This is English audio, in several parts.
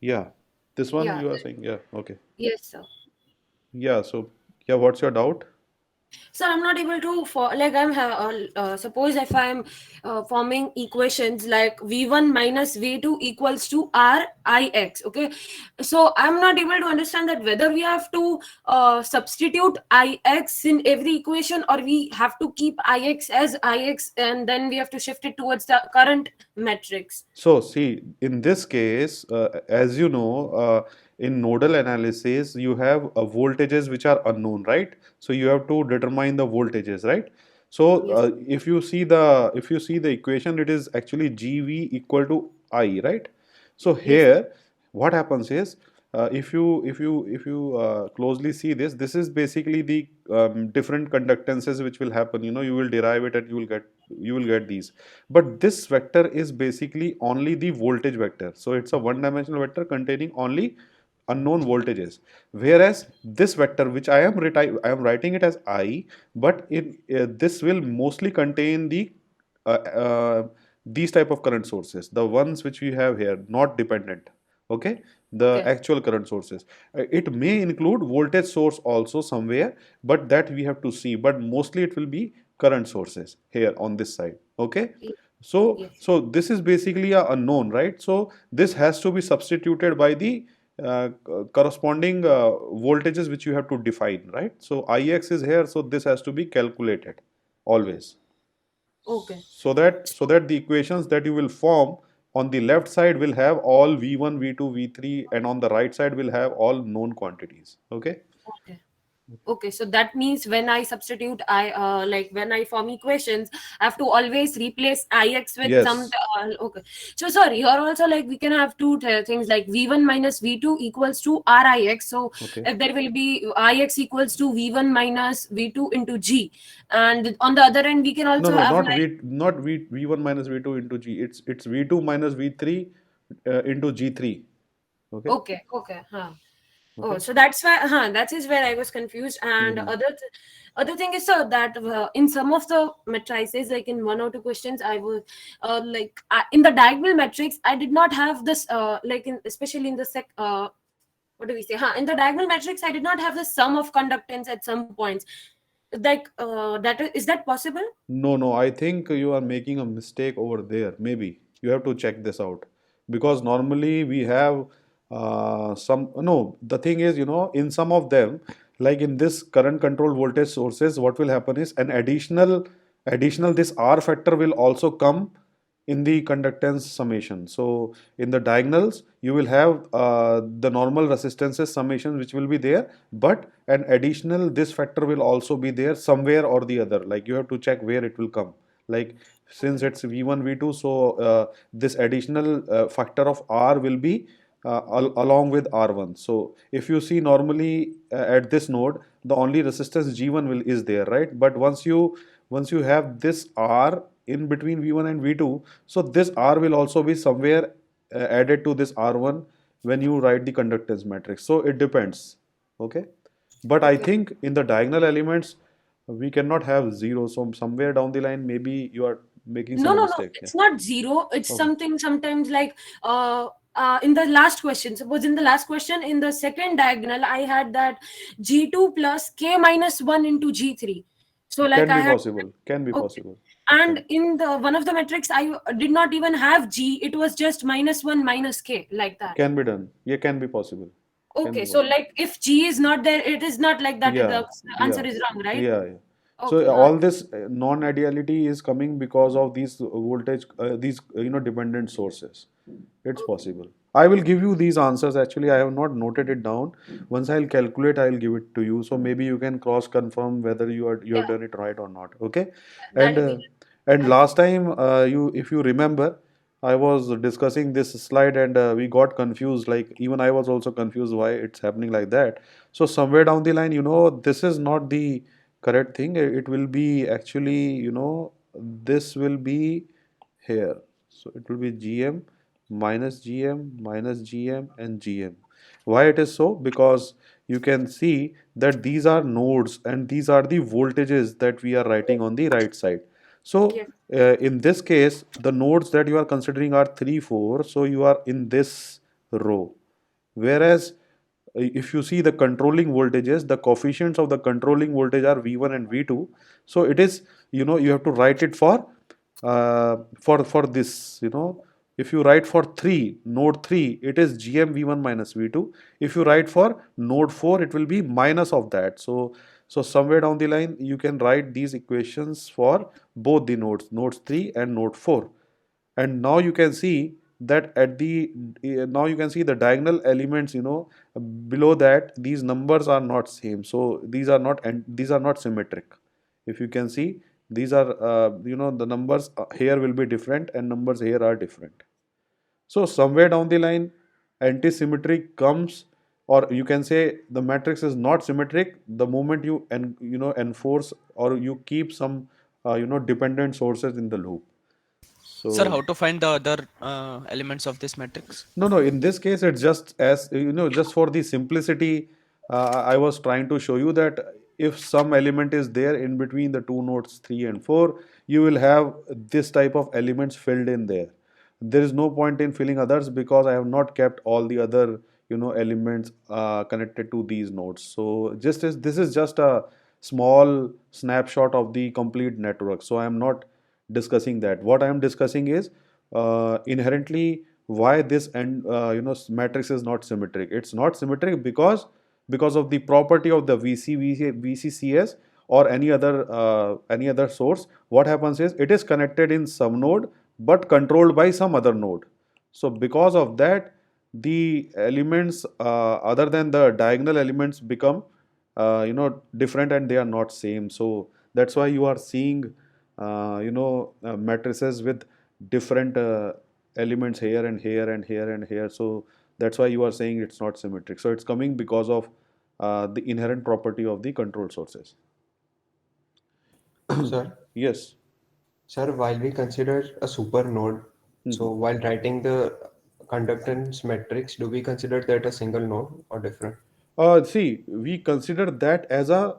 Yeah, this one Yeah. you are saying. Yeah, okay. Yes, sir. Yeah, so yeah, what's your doubt? Sir, I'm not able to like suppose if I'm forming equations like v1 minus v2 equals to r I x. Okay, so I'm not able to understand that whether we have to substitute ix in every equation, or we have to keep ix as ix and then we have to shift it towards the current matrix. So, see, in this case, as you know, in nodal analysis, you have voltages which are unknown, right? So you have to determine the voltages, right? So Yes. if you see the equation, it is actually GV equal to I, right? So Yes. here, what happens is, if you closely see this, this is basically the different conductances which will happen. You know, you will derive it and you will get these. But this vector is basically only the voltage vector. So it's a one dimensional vector containing only unknown voltages. Whereas this vector, which I am writing it as I, but this will mostly contain uh, uh, these type of current sources, the ones which we have here, not dependent. Okay, the Okay. actual current sources. It may include voltage source also somewhere, but that we have to see. But mostly it will be current sources here on this side. Okay, Yes. so this is basically a unknown, right? So this has to be substituted by the corresponding voltages which you have to define, right? So Ix is here, so this has to be calculated always. Okay. So that the equations that you will form on the left side will have all V1, V2, V3, and on the right side will have all known quantities. Okay? Okay. Okay, so that means when I substitute, I like when I form equations, I have to always replace ix with some. Yes. Okay, so sorry, here also like we can have two things like v1 minus v2 equals to rix. So Okay. if there will be ix equals to v1 minus v2 into g, and on the other end we can No, also no, have not like V1 minus V2 into G. It's V2 minus V3 into G3. Okay? okay, okay, huh. Oh, Okay? so that's why, that is where I was confused. And Hmm. other thing is that in some of the matrices, like in one or two questions, I was in the diagonal matrix, I did not have this especially in the what do we say? In the diagonal matrix, I did not have the sum of conductance at some points. Like is that possible? No, no, I think you are making a mistake over there. Maybe you have to check this out because normally we have some. No, the thing is, you know, in some of them, like in this current control voltage sources, what will happen is an additional this R factor will also come in the conductance summation. So in the diagonals, you will have the normal resistances summation which will be there, but an additional this factor will also be there somewhere or the other. Like you have to check where it will come. Like since Okay. it's V1, V2, so this additional factor of R will be along with R1. So if you see normally at this node, the only resistance G1 will is there, right? But once you have this R in between V1 and V2, so this R will also be somewhere added to this R1 when you write the conductance matrix. So it depends. Okay. But I Okay. think in the diagonal elements, we cannot have zero. So somewhere down the line, maybe you are making No, some no, no. mistake. Yeah. It's not zero. It's Okay. something sometimes like in the last question. Suppose in the last question, in the second diagonal, I had that G2 plus K minus 1 into G3. So like Can I be had possible. Can be okay. possible. It And can. in the one of the metrics, I did not even have G. It was just minus 1 minus K like that. Can be done. Yeah, can be possible. Can Okay. be So possible. like if G is not there, it is not like that. Yeah, The answer yeah, is wrong, right? yeah, yeah. So Okay. all this non-ideality is coming because of these voltage, these dependent sources. It's Okay. possible. I will give you these answers. Actually, I have not noted it down. Once I'll calculate, I'll give it to you. So maybe you can cross confirm whether you have Yeah, done it right or not. Okay. that And will be last helpful. time, if you remember, I was discussing this slide and we got confused. Like even I was also confused why it's happening like that. So somewhere down the line, this is not the correct thing. It will be actually, this will be here. So it will be GM minus GM and GM. Why it is so? Because you can see that these are nodes and these are the voltages that we are writing on the right side. So Yes. in this case, the nodes that you are considering are 3, 4. So you are in this row. Whereas if you see the controlling voltages, the coefficients of the controlling voltage are V1 and V2. So it is, you have to write it for this, if you write for 3, node 3, it is GM V1 minus V2. If you write for node 4, it will be minus of that. So somewhere down the line, you can write these equations for both the nodes 3 and node 4. And now you can see that now you can see the diagonal elements, below that these numbers are not same. So these are not symmetric. If you can see, these are the numbers here will be different and numbers here are different. So somewhere down the line, anti-symmetry comes, or you can say the matrix is not symmetric the moment enforce or you keep some dependent sources in the loop. Sir, So how to find the other elements of this matrix? no, in this case, it's just as just for the simplicity, I was trying to show you that if some element is there in between the two nodes 3 and 4, you will have this type of elements filled in there. There is no point in filling others because I have not kept all the other elements connected to these nodes. So this is just a small snapshot of the complete network. So I am not discussing that. What I am discussing is inherently why this matrix is not symmetric. It's not symmetric because of the property of the VCCS or any other source. What happens is it is connected in some node but controlled by some other node. So because of that, the elements other than the diagonal elements become different and they are not same. So that's why you are seeing matrices with different elements here and here and here and here. So that's why you are saying it's not symmetric. So it's coming because of the inherent property of the control sources. Sir, Yes. sir, while we consider a supernode, so Mhm. while writing the conductance matrix, do we consider that a single node or different? See, we consider that as a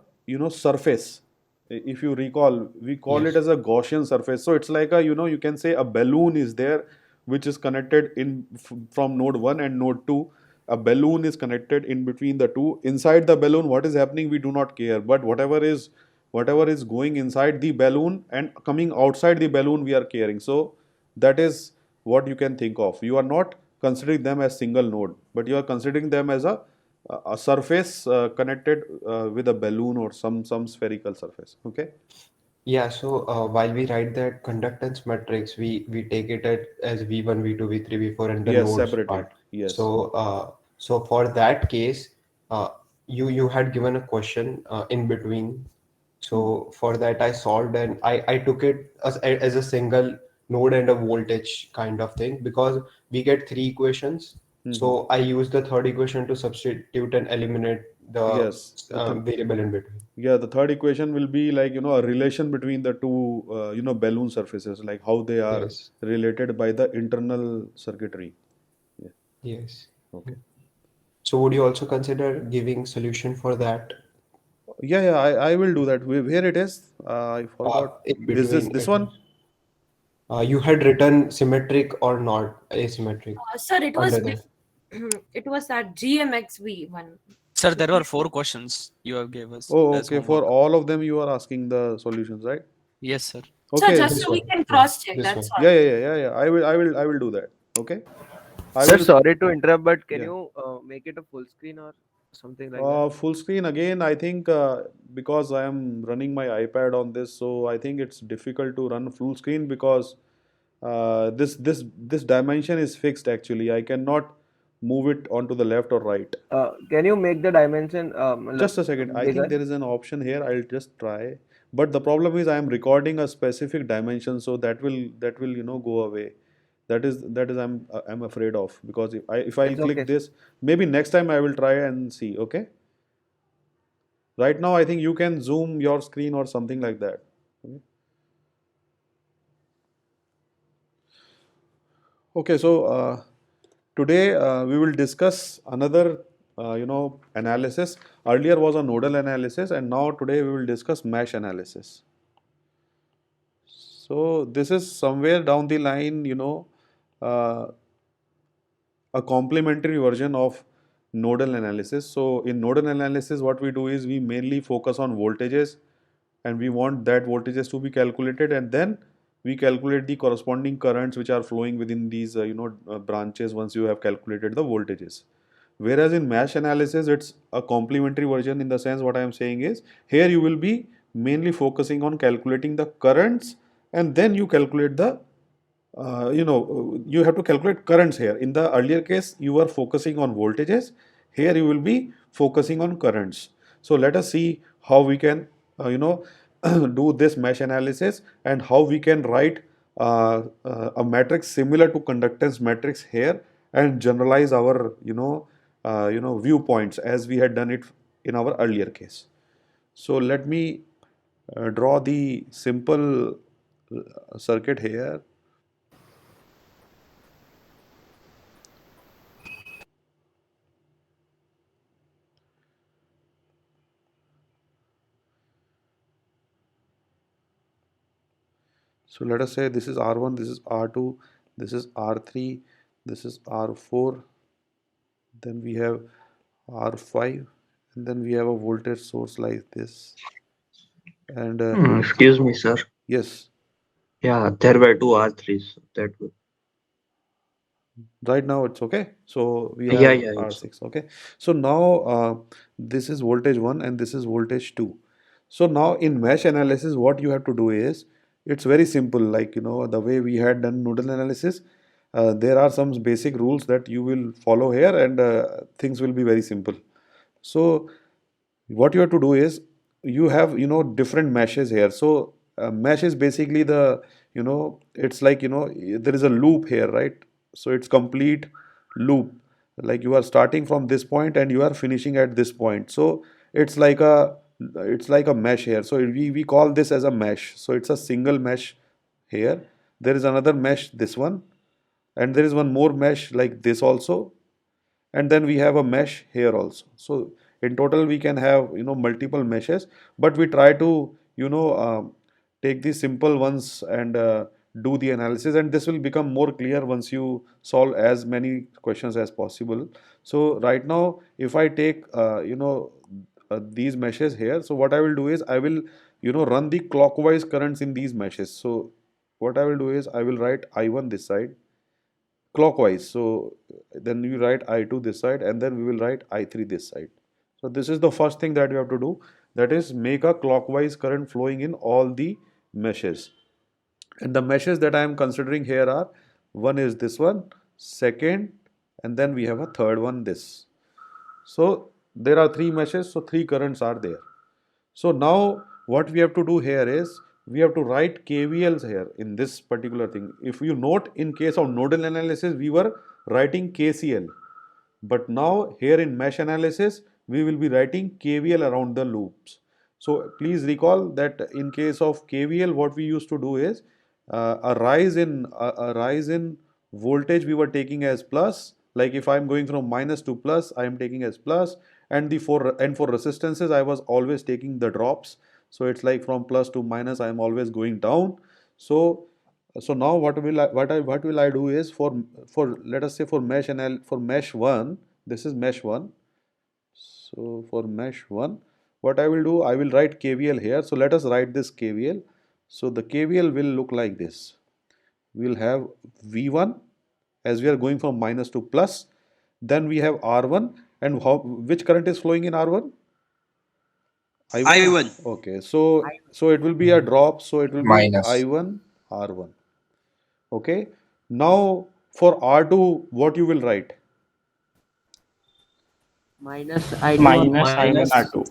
surface. If you recall, we call it Yes. as a Gaussian surface. So it's like a you can say a balloon is there, which is connected from node one and node two. A balloon is connected in between the two. Inside the balloon, what is happening, we do not care. But whatever is going inside the balloon and coming outside the balloon, we are caring. So that is what you can think of. You are not considering them as single node, but you are considering them as a surface connected with a balloon or some spherical surface. Okay. Yeah, so while we write that conductance matrix, we take it as V1, V2, V3, V4, and the Yes, nodes separately. part. Yes. So for that case, uh, you had given a question in between. So for that I solved and I took it as a single node and a voltage kind of thing because we get three equations. Hmm. So I use the third equation to substitute and eliminate the Yes. variable in between. Yeah, the third equation will be like a relation between the two balloon surfaces, like how they are Yes, related by the internal circuitry. Yeah. yes. Okay. So would you also consider giving solution for that Yeah, I will do that. Where it is? I forgot. in This between this it one? was you had written symmetric or not asymmetric Sir, it was under that. it was that GMXV one. Sir, there were 4 questions you have gave us Oh, as okay. For homework. all of them, you are asking the solutions, right? Yes, sir. Sir, Okay. just This so we one, can yeah, cross check. this That's one. all. Yeah. I will do that. Okay. I Sir, will. sorry to interrupt, but can Yeah. you make it a full screen or something like that? Full screen again, I think because I am running my iPad on this, so I think it's difficult to run full screen because this dimension is fixed actually. I cannot move it onto the left or right. Can you make the dimension matlab, Just a second. I think bigger? there is an option here. I'll just try. But the problem is I am recording a specific dimension, so that will go away. That is I'm afraid of because if I'll It's okay, click sir. this, maybe next time I will try and see. Okay. Right now, I think you can zoom your screen or something like that. Okay, so today we will discuss another, analysis. Earlier was a nodal analysis, and now today we will discuss mesh analysis. So this is somewhere down the line, uh, a complementary version of nodal analysis. So in nodal analysis, what we do is we mainly focus on voltages, and we want that voltages to be calculated, and then we calculate the corresponding currents which are flowing within these branches once you have calculated the voltages. Whereas in mesh analysis, it's a complementary version, in the sense what I am saying is, here you will be mainly focusing on calculating the currents, and then you calculate the you have to calculate currents here. In the earlier case, you were focusing on voltages. Here you will be focusing on currents. So let us see how we can, do this mesh analysis, and how we can write a matrix similar to conductance matrix here, and generalize our, viewpoints as we had done it in our earlier case. So let me draw the simple circuit here. So let us say this is R1, this is R2, this is R3, this is R4, then we have R5, and then we have a voltage source like this. And Excuse me, sir. yes, Yeah, there were two R3s. That would. right now it's okay. So we Yeah, have yeah, it's R6, okay. So now this is voltage 1 and this is voltage 2. So now in mesh analysis, what you have to do is, it's very simple, like the way we had done nodal analysis. There are some basic rules that you will follow here, and things will be very simple. So what you have to do is, you have different meshes here. So mesh is basically the, it's like, there is a loop here, right? So it's complete loop, like you are starting from this point and you are finishing at this point. So it's like a mesh here. So we call this as a mesh. So it's a single mesh here. There is another mesh, this one, and there is one more mesh like this also, and then we have a mesh here also. So in total we can have multiple meshes, but we try to take these simple ones and do the analysis, and this will become more clear once you solve as many questions as possible. So right now, if I take these meshes here, so what I will do is, I will run the clockwise currents in these meshes. So what I will do is, I will write I1 this side clockwise. So then you write I2 this side, and then we will write I3 this side. So this is the first thing that you have to do, that is make a clockwise current flowing in all the meshes. And the meshes that I am considering here are, one is this one, second, and then we have a third one, this. So there are three meshes, so three currents are there. So now what we have to do here is, we have to write KVLs here in this particular thing. If you note, in case of nodal analysis, we were writing KCL. But now here in mesh analysis, we will be writing KVL around the loops. So please recall that in case of KVL, what we used to do is, a rise in voltage we were taking as plus. Like if I am going from minus to plus, I am taking as plus, and for resistances, I was always taking the drops. So it's like from plus to minus, I am always going down. So now what will I do is, for let us say for mesh 1, this is mesh 1. So for mesh 1, what I will do, I will write KVL here. So let us write this KVL. So the KVL will look like this. We will have V1, as we are going from minus to plus. Then we have R1, and which current is flowing in R1? I1. Okay, so it will be a drop, so it will be Minus. I1 R1. Okay, now for R2, what you will write? minus I2 Minus minus I1 R2.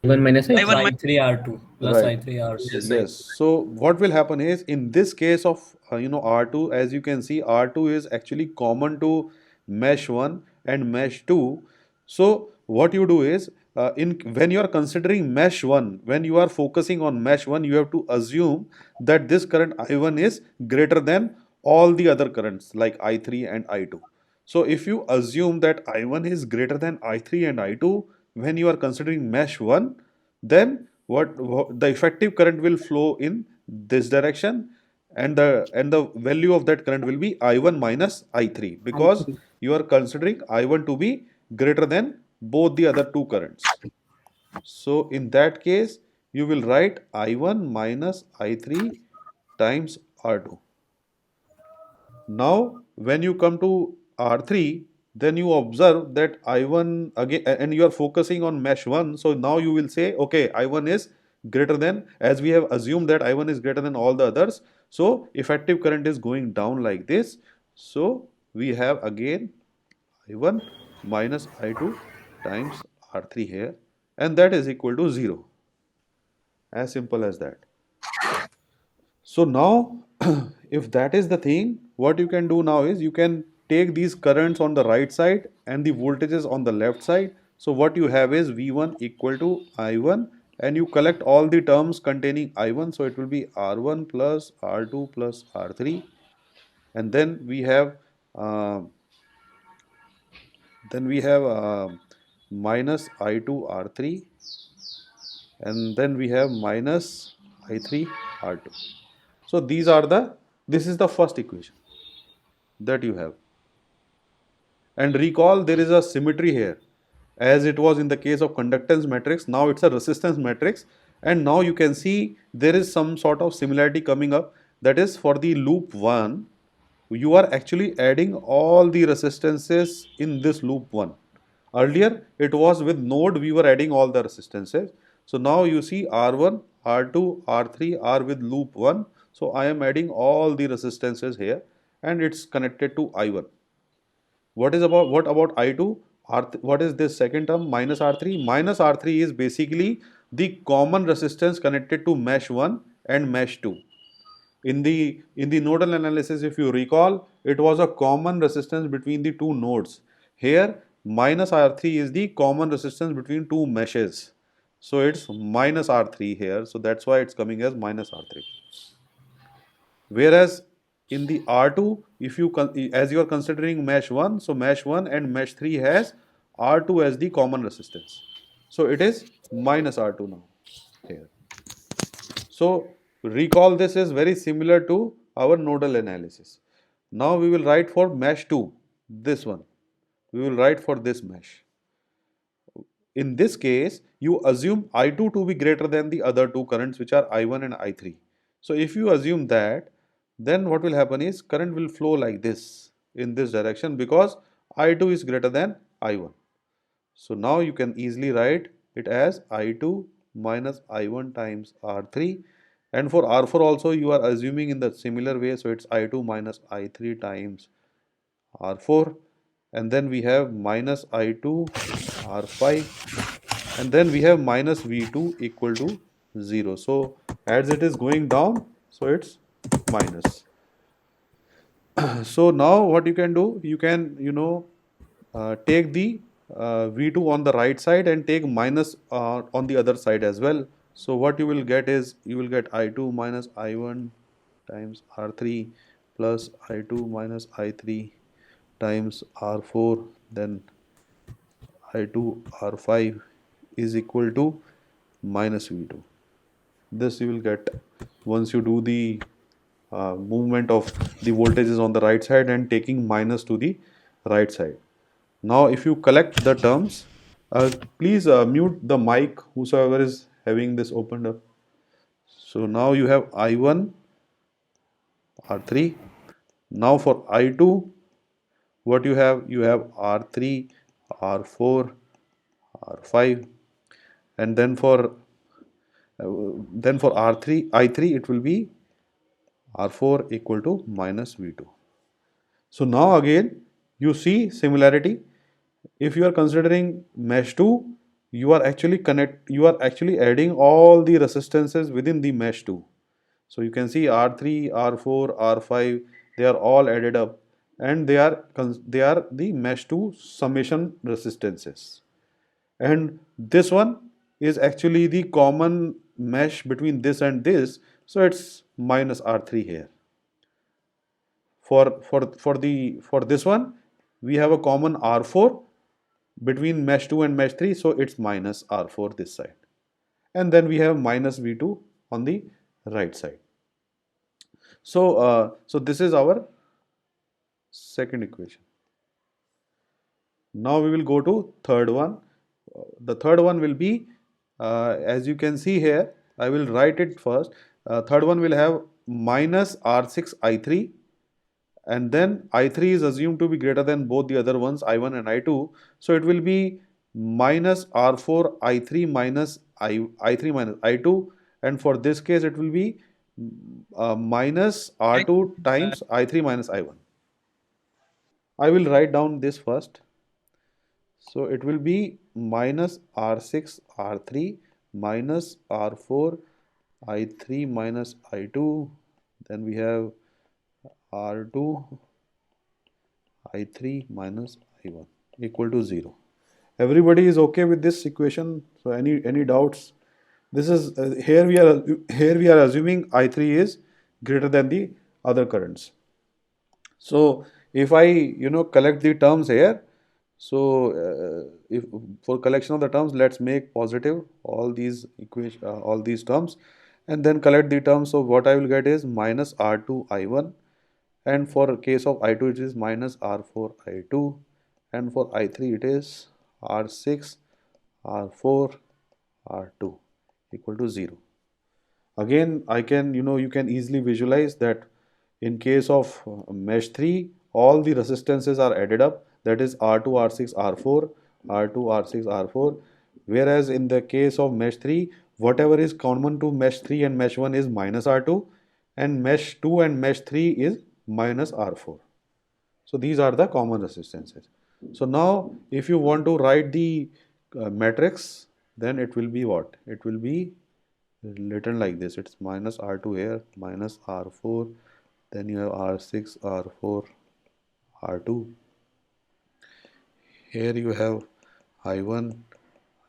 I1 minus I1 I3 R2 plus Right. I3 R2. Yes. So what will happen is, in this case of R2, as you can see, R2 is actually common to mesh 1 and mesh 2. So what you do is, when you are considering mesh 1, when you are focusing on mesh 1, you have to assume that this current I1 is greater than all the other currents like I3 and I2. So if you assume that I1 is greater than I3 and I2 when you are considering mesh 1, then what the effective current will flow in this direction, and the value of that current will be I1 minus I3, because you are considering I1 to be greater than both the other two currents. So in that case, you will write I1 minus I3 times R2. Now, when you come to R3, then you observe that I1 again, and you are focusing on mesh 1. So now you will say, okay, I1 is greater than, as we have assumed that I1 is greater than all the others. So effective current is going down like this. So we have again I1 minus I2 times R3 here, and that is equal to 0. As simple as that. So now, if that is the thing, what you can do now is you can take these currents on the right side and the voltages on the left side. So what you have is V1 equal to I1, and you collect all the terms containing I1. So it will be R1 plus R2 plus R3, and then we have uh, minus I2 R3, and then we have minus I3 R2. So this is the first equation that you have. And recall, there is a symmetry here. As it was in the case of conductance matrix, now it's a resistance matrix, and now you can see there is some sort of similarity coming up. That is, for the loop 1, you are actually adding all the resistances in this loop 1. Earlier, it was with node we were adding all the resistances. So now you see R1, R2, R3 are with loop 1. So I am adding all the resistances here, and it's connected to I1. What about I2? What is this second term, minus R3? Minus R3 is basically the common resistance connected to mesh 1 and mesh 2. In the nodal analysis, if you recall, it was a common resistance between the two nodes. Here, minus R3 is the common resistance between two meshes. So it's minus R3 here. So that's why it's coming as minus R3. Whereas in the R2, if you as you are considering mesh 1, so mesh 1 and mesh 3 has R2 as the common resistance. So it is minus R2 now here. So recall, this is very similar to our nodal analysis. Now we will write for mesh 2, this one. We will write for this mesh. In this case, you assume I2 to be greater than the other two currents, which are I1 and I3. So if you assume that, then what will happen is current will flow like this in this direction, because I2 is greater than I1. So now you can easily write it as I2 minus I1 times R3, and for R4 also you are assuming in the similar way, so it's I2 minus I3 times R4, and then we have minus I2 R5, and then we have minus V2 equal to 0. So as it is going down, so it's minus. So now what you can do, you can take the V2 on the right side and take minus on the other side as well. So what you will get is, you will get I2 minus I1 times R3 plus I2 minus I3 times R4, then I2 R5 is equal to minus V2. This you will get once you do the movement of the voltages on the right side and taking minus to the right side. Now if you collect the terms, please mute the mic, whosoever is having this opened up. So now you have I1 R3. Now for I2, what you have? You have R3, R4, R5, and then for R3, I3, it will be R4 equal to minus V2. So now again you see similarity. If you are considering mesh 2, you are actually adding all the resistances within the mesh 2. So you can see R3, R4, R5, they are all added up, and they are the mesh 2 summation resistances. And this one is actually the common mesh between this and this, so it's minus R3 here. For this one, we have a common R4 between mesh 2 and mesh 3, so it's minus R4 this side. And then we have minus V2 on the right side. So, so this is our second equation. Now we will go to third one. The third one will be, as you can see here, I will write it first. Third one will have minus R6 I3, and then I3 is assumed to be greater than both the other ones, I1 and I2. So it will be minus R4 I3 minus I3 minus I2, and for this case it will be minus R2 times I3 minus I1. I will write down this first. So it will be minus R6 R3 minus R4 I3 minus I2. Then we have R2 I3 minus I1 equal to 0. Everybody is okay with this equation? So any doubts? This is here we are assuming I3 is greater than the other currents. So if I collect the terms here, so if for collection of the terms, let's make positive all these all these terms, and then collect the terms. So what I will get is minus R2 I1, and for case of I2 it is minus R4 I2, and for I3 it is R6 R4 R2 equal to 0. Again, I can you can easily visualize that in case of mesh 3, all the resistances are added up, that is R2 R6 R4 R2 R6 R4, whereas in the case of mesh 3, whatever is common to mesh 3 and mesh 1 is minus R2, and mesh 2 and mesh 3 is minus R4. So these are the common resistances. So now if you want to write the matrix, then it will be what? It will be written like this. It's minus R2 here, minus R4, then you have R6 R4 R2. Here you have I1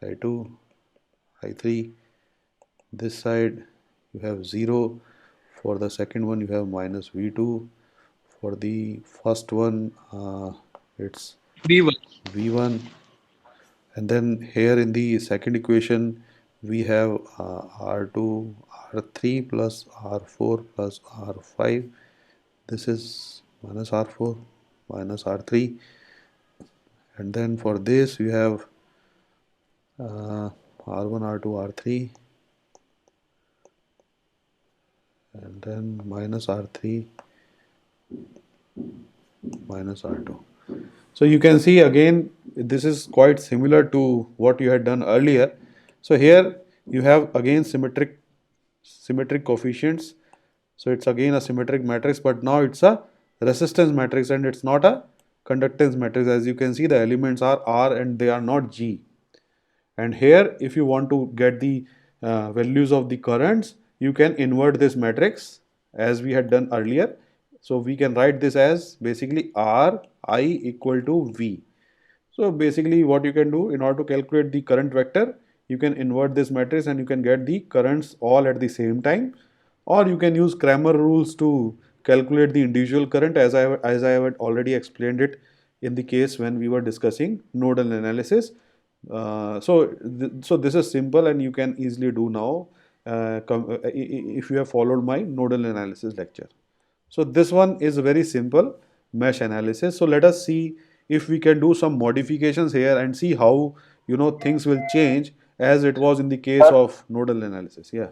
I2 I3. This side you have 0. For the second one you have minus V2. For the first one it's V1. V1, and then here in the second equation we have R2 R3 plus R4 plus R5. This is minus R4 minus R3, and then for this we have R1 R2 R3, and then minus R3 minus R2. So you can see again this is quite similar to what you had done earlier. So here you have again symmetric coefficients. So it's again a symmetric matrix, but now it's a resistance matrix and it's not a conductance matrix. As you can see, the elements are R and they are not G. And here if you want to get the values of the currents, you can invert this matrix as we had done earlier. So we can write this as basically R I equal to V. So basically what you can do in order to calculate the current vector, you can invert this matrix and you can get the currents all at the same time, or you can use Cramer rules to calculate the individual current as I had already explained it in the case when we were discussing nodal analysis. So this is simple and you can easily do now if you have followed my nodal analysis lecture. So this one is very simple mesh analysis. So let us see if we can do some modifications here and see how things will change as it was in the case of nodal analysis. Yeah.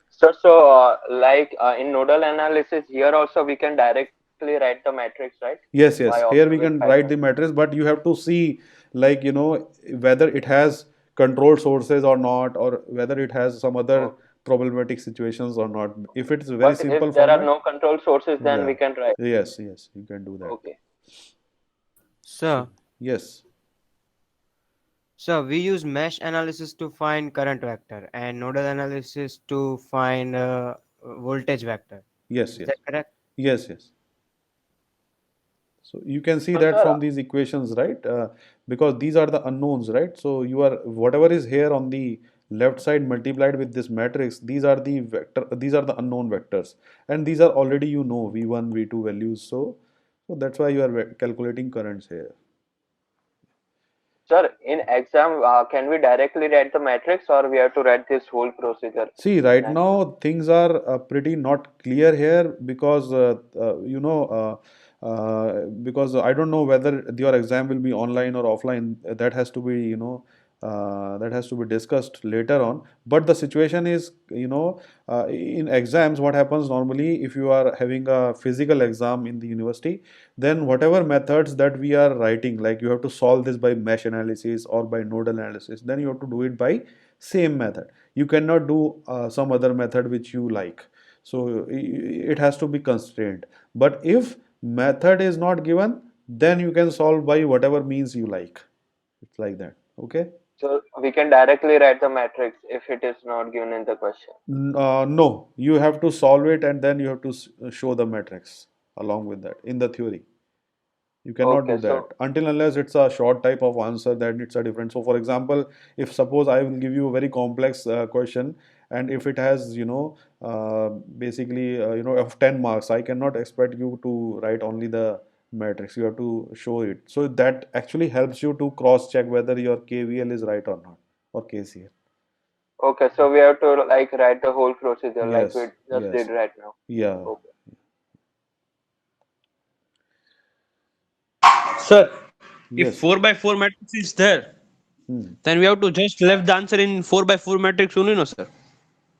So like in nodal analysis here also we can directly write the matrix, right? Yes. Here we can write the matrix, but you have to see like whether it has controlled sources or not, or whether it has some other problematic situations or not. If it's very But simple if there format, are no control sources, then yeah, we can write. Yes, you can do that. Okay. Sir, Yes. so we use mesh analysis to find current vector and nodal analysis to find voltage vector. Yes. Is that correct? Yes. So you can see So, that sir, from these equations, right? Because these are the unknowns, right? So you are whatever is here on the left side multiplied with this matrix. These are the vector. These are the unknown vectors, and these are already V1, V2 values. So that's why you are calculating currents here. Sir, in exam, can we directly write the matrix or we have to write this whole procedure? See, right now things are pretty not clear here because because I don't know whether your exam will be online or offline. That has to be, that has to be discussed later on. But the situation is, in exams, what happens normally if you are having a physical exam in the university, then whatever methods that we are writing, like you have to solve this by mesh analysis or by nodal analysis, then you have to do it by same method. You cannot do some other method which you like. So it has to be constrained. But if method is not given, then you can solve by whatever means you like. It's like that. Okay. So we can directly write the matrix if it is not given in the question. No, you have to solve it and then you have to show the matrix along with that in the theory. You cannot do Okay, that so until unless it's a short type of answer, then it's a different. So, for example, if suppose I will give you a very complex question, and if it has, basically, of 10 marks, I cannot expect you to write only the matrix. You have to show it. So that actually helps you to cross check whether your KVL is right or not, or KCL. okay, so we have to like write the whole procedure like we Yes, just did yes, right now. yeah, Okay. Sir, if yes. 4 by 4 matrix is there, Hmm. then we have to just left the answer in 4 by 4 matrix only, no, sir?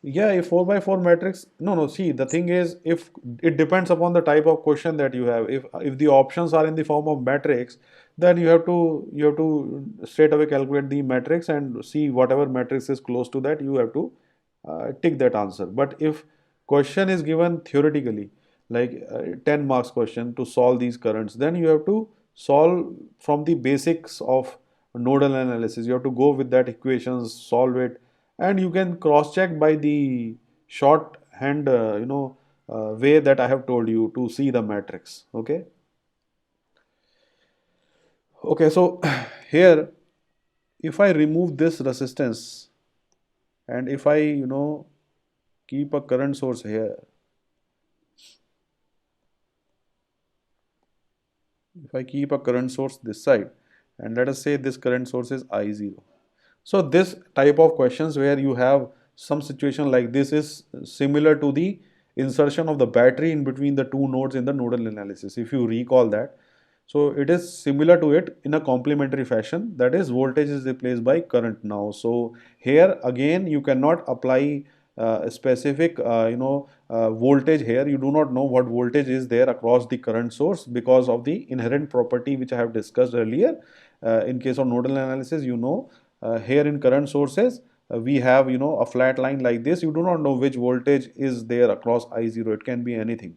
Yeah, if 4 by 4 matrix, no, no, see, the thing is, if it depends upon the type of question that you have. If the options are in the form of matrix, then you have to straight away calculate the matrix and see whatever matrix is close to that, you have to tick that answer. But if question is given theoretically, like 10 marks question to solve these currents, then you have to solve from the basics of nodal analysis. You have to go with that equations, solve it, and you can cross check by the shorthand, way that I have told you to see the matrix. Okay. Okay. So here, if I remove this resistance and if I, keep a current source here, if I keep a current source this side, and let us say this current source is I0. So this type of questions where you have some situation like this is similar to the insertion of the battery in between the two nodes in the nodal analysis. If you recall that, so it is similar to it in a complementary fashion. That is, voltage is replaced by current now. So here again, you cannot apply a specific, voltage here. You do not know what voltage is there across the current source because of the inherent property which I have discussed earlier. In case of nodal analysis, here in current sources, we have, a flat line like this. You do not know which voltage is there across I0. It can be anything,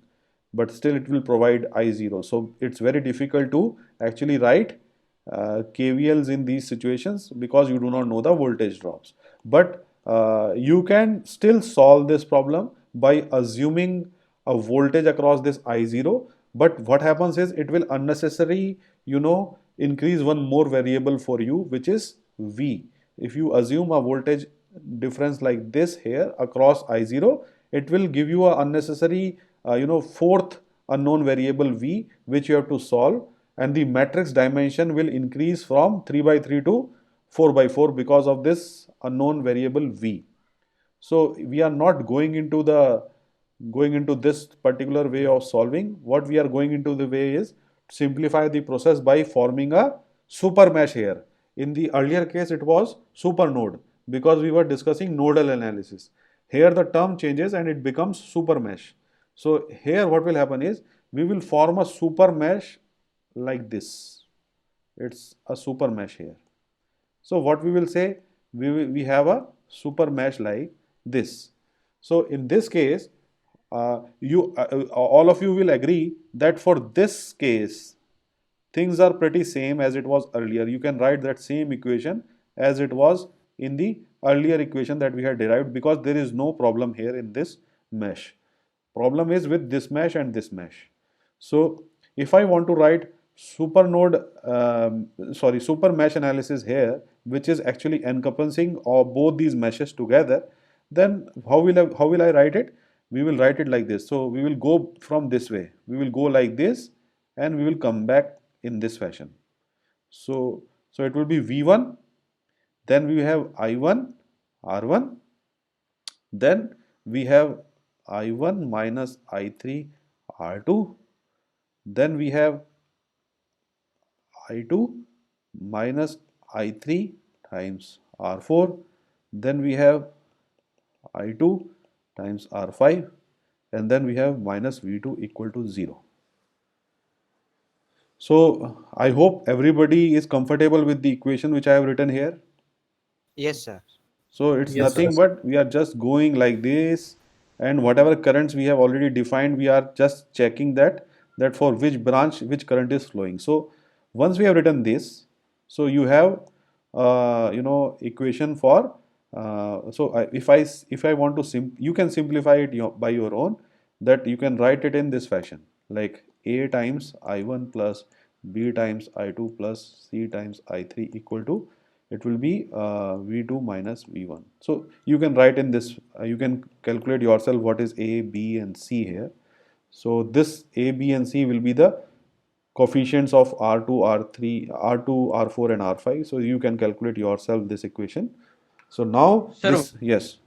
but still it will provide I0. So it's very difficult to actually write KVLs in these situations because you do not know the voltage drops. But you can still solve this problem by assuming a voltage across this I0. But what happens is it will unnecessarily, increase one more variable for you, which is V. If you assume a voltage difference like this here across I0, it will give you a unnecessary, fourth unknown variable V, which you have to solve, and the matrix dimension will increase from 3 by 3 to 4 by 4 because of this unknown variable V. So we are not going into this particular way of solving. What we are going into the way is simplify the process by forming a super mesh here. In the earlier case, it was super node because we were discussing nodal analysis. Here the term changes and it becomes super mesh. So here what will happen is we will form a super mesh like this. It's a super mesh here. So what we will say, we have a super mesh like this. So in this case, all of you will agree that for this case, things are pretty same as it was earlier. You can write that same equation as it was in the earlier equation that we had derived because there is no problem here in this mesh. Problem is with this mesh and this mesh. So if I want to write super mesh analysis here, which is actually encompassing both these meshes together, then how will I write it? We will write it like this. So we will go from this way. We will go like this, and we will come back in this fashion. So it will be V1. Then we have I1, R1. Then we have I1 minus I3, R2. then we have I2 minus I3 times R4, then we have I2 times R5, and then we have minus V2 equal to 0. So I hope everybody is comfortable with the equation which I have written here. Yes, sir. So it's Yes, nothing sir. but we are just going like this, and whatever currents we have already defined, we are just checking that for which branch which current is flowing. So once we have written this, so you have equation for if I want to you can simplify it by your own, that you can write it in this fashion, like A times I1 plus B times I2 plus C times I3 equal to, it will be V2 minus V1. So you can write in this, you can calculate yourself what is A, B and C here. So this A, B and C will be the coefficients of R2, R3, R2, R4 and R5. So you can calculate yourself this equation. So now Sir, this, yes.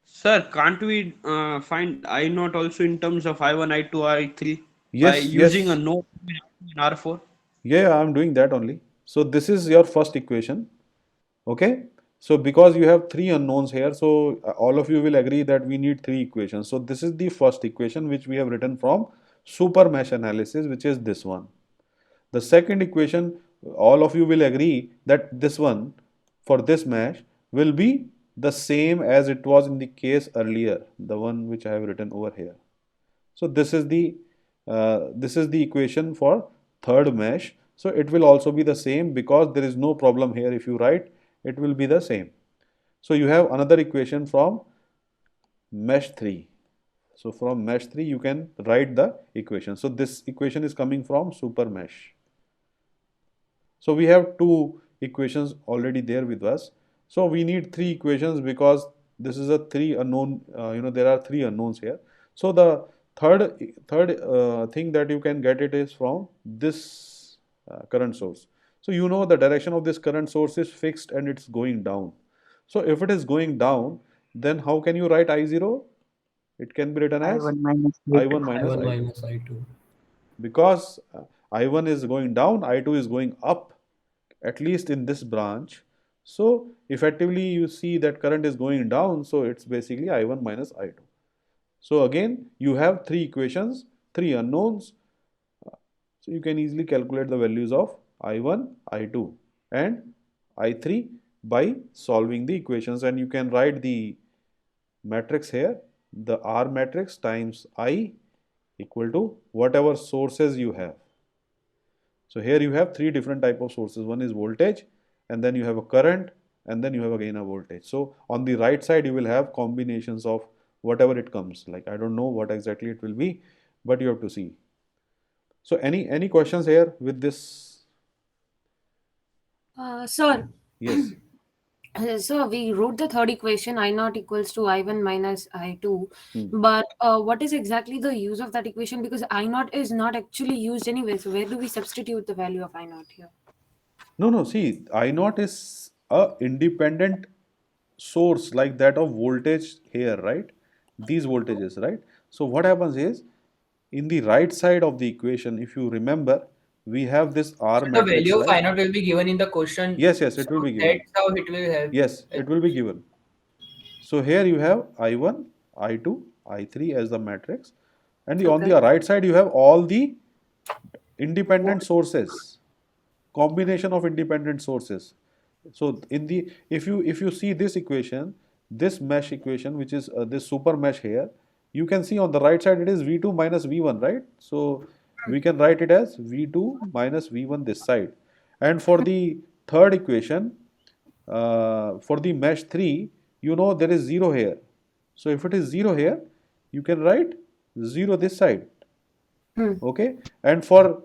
sir, can't we find I naught also in terms of I1, I2, I3 by Yes, using a yes. node in R4? Yeah, I'm doing that only. So this is your first equation. Okay. So because you have three unknowns here, so all of you will agree that we need three equations. So this is the first equation which we have written from super mesh analysis, which is this one. The second equation, all of you will agree that this one for this mesh will be the same as it was in the case earlier, the one which I have written over here. So this is the equation for third mesh. So it will also be the same because there is no problem here. If you write, it will be the same. So you have another equation from mesh 3. So from mesh 3 you can write the equation. So this equation is coming from super mesh. So we have two equations already there with us. So we need three equations because this is a three unknown, there are three unknowns here. So the third thing that you can get it is from this current source. So you know the direction of this current source is fixed and it's going down. So if it is going down, then how can you write I0? It can be written as I1 minus I1 I2. minus I1 I2. minus I2. Because I1 is going down, I2 is going up, at least in this branch. So effectively you see that current is going down, so it's basically I1 minus I2. So again you have three equations, three unknowns, so you can easily calculate the values of I1, I2 and I3 by solving the equations, and you can write the matrix here, the R matrix times I equal to whatever sources you have. So here you have three different type of sources. One is voltage, and then you have a current, and then you have again a voltage. So on the right side you will have combinations of whatever it comes. Like I don't know what exactly it will be, but you have to see. So any questions here with this? Sir, Yes. so we wrote the third equation, I naught equals to I1 minus I2. Hmm. But what is exactly the use of that equation? Because I naught is not actually used anyway. So where do we substitute the value of I naught here? No. See, I naught is a independent source like that of voltage here, right? These voltages, right? So what happens is, in the right side of the equation, if you remember, we have this R So the matrix, value of I right? naught will be given in the question. Yes, it So will be given. that's how it will help. Yes, it will be given. So here you have I1, I2, I3 as the matrix, and on the right side you have all the independent sources, combination of independent sources. So in the if you see this equation, this mesh equation, which is this super mesh here, you can see on the right side it is V2 minus V1, right? So we can write it as V2 minus V1 this side. And for the third equation, for the mesh 3, you know there is 0 here. So if it is 0 here, you can write 0 this side. Okay, and for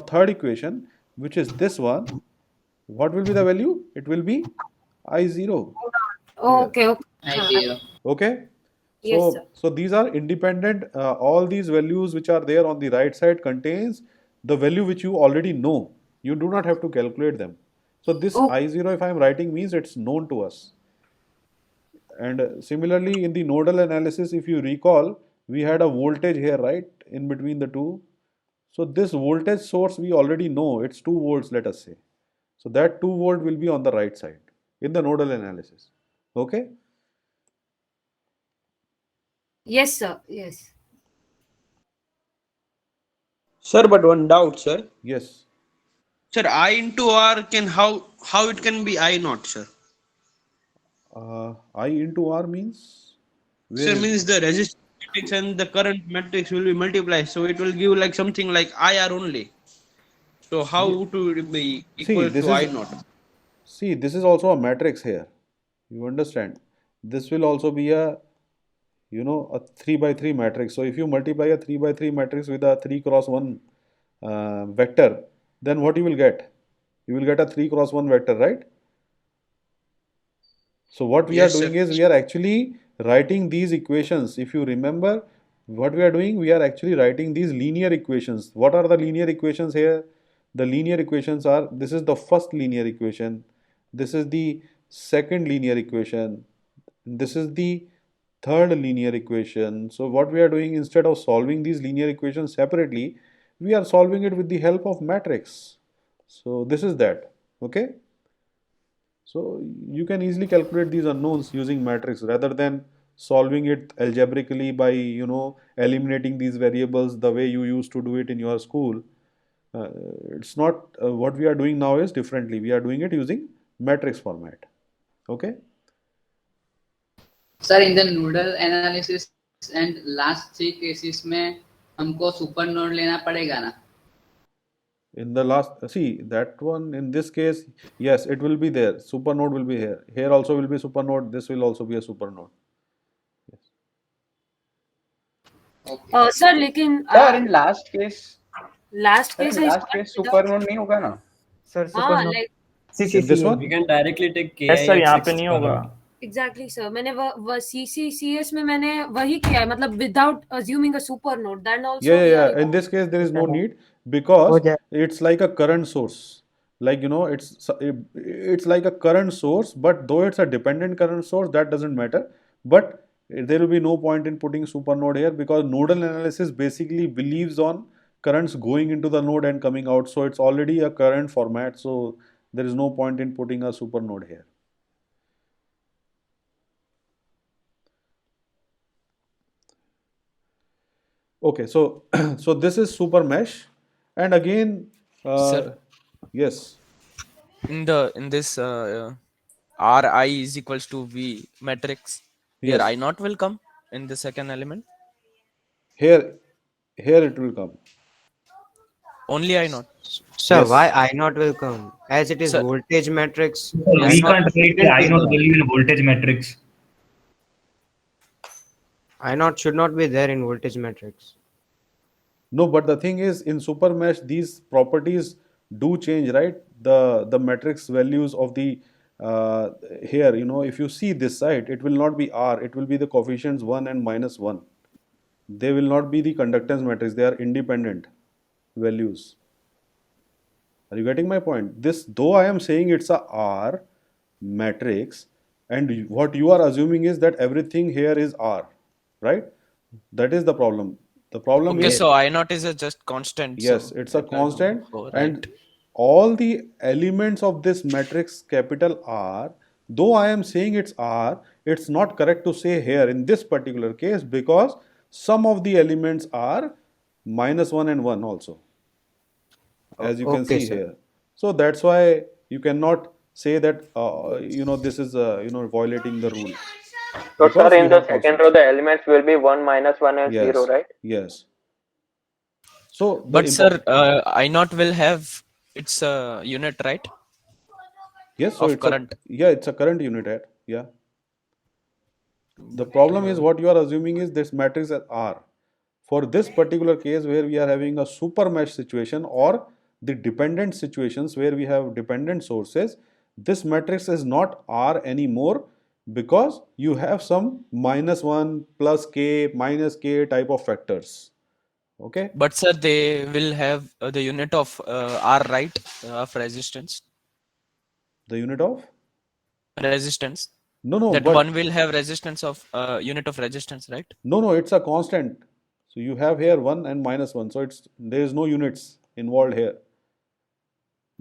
third equation, which is this one, what will be the value? It will be I0. Okay, okay. I see. Okay. Yes, So, sir. so these are independent. All these values which are there on the right side contains the value which you already know. You do not have to calculate them. So this Oh. I0, if I am writing, means it's known to us. And similarly, in the nodal analysis, if you recall, we had a voltage here, right, in between the two. So this voltage source we already know it's 2 volts, let us say. So that 2 volt will be on the right side in the nodal analysis. Okay? Yes, sir. Yes. Sir, but one doubt, sir. Yes. Sir, I into R can how it can be I not, sir? I into R means where Sir, is means the resistance matrix and the current matrix will be multiplied, so it will give like something like IR only. So how to it be see equal this to I is not? see this is also a matrix here. You understand? This will also be a a 3 by 3 matrix. So if you multiply a 3 by 3 matrix with a 3 cross 1 vector, then what you will get? You will get a 3 cross 1 vector, right? So what we are Yes, doing sir. is we are actually writing these equations. If you remember what we are doing, we are actually writing these linear equations. What are the linear equations here? The linear equations are, this is the first linear equation, this is the second linear equation, this is the third linear equation. So what we are doing, instead of solving these linear equations separately, we are solving it with the help of matrix. So this is that. Okay. So you can easily calculate these unknowns using matrix rather than solving it algebraically by eliminating these variables the way you used to do it in your school. Uh, it's not what we are doing now is differently. We are doing it using matrix format. Okay. Sir in the nodal analysis and last 3 cases में हमको super node लेना पड़ेगा ना? In the last, see that one, in this case, yes, it will be there. Supernode will be here. Here also will be supernode. This will also be a supernode. Sir, लेकिन sir in last case last case is super node नहीं होगा ना? Sir, हाँ, supernode. like In this one? We can directly take KIX. Yes, sir, यहाँ पे नहीं होगा. exactly sir. मैंने वो CCCS में मैंने वही किया है, मतलब without assuming a super node. Then also Yeah. In this case, there is no need because हो जाए. it's like a current source. Like it's like a current source, but though it's a dependent current source, that doesn't matter. But there will be no point in putting supernode here because nodal analysis basically believes on currents going into the node and coming out. So it's already a current format. So there is no point in putting a supernode here. Okay, so so this is super mesh, and again, Sir. yes, In this Ri is equals to V matrix. Here yes, I naught will come in the second element. here it will come. Only I naught. Sir, Yes. why I naught will come? As it is Sir. voltage matrix. We can't write the I naught value in voltage matrix. I naught should not be there in voltage matrix. No, but the thing is, in super mesh, these properties do change, right? The matrix values of the here, if you see this side, it will not be R, it will be the coefficients 1 and -1. They will not be the conductance matrix, they are independent values. Are you getting my point? This, though I am saying it's a R matrix, and what you are assuming is that everything here is R, right? That is the problem. The problem Okay, is, so I naught is a just constant. yes, so it's a I can constant, go and right. all the elements of this matrix capital R, though I am saying it's R, it's not correct to say here in this particular case because some of the elements are -1 and 1 also, as you can Okay, see sir. here. So that's why you cannot say that this is violating the rule. So, Because sir, you in the have second constants. row, the elements will be 1, -1, and 0, Yes, right? yes. So the But sir, I naught will have its unit, right? yes, so Of it's current. it's a current unit at, yeah. The problem is what you are assuming is this matrix as R. For this particular case where we are having a super mesh situation or the dependent situations where we have dependent sources, this matrix is not R anymore because you have some -1 plus k minus k type of factors. Okay. But sir, they will have the unit of R, right? Of resistance. The unit of? Resistance. No, That but one will have resistance of unit of resistance, right? no, it's a constant. So you have here 1 and -1. So there is no units involved here.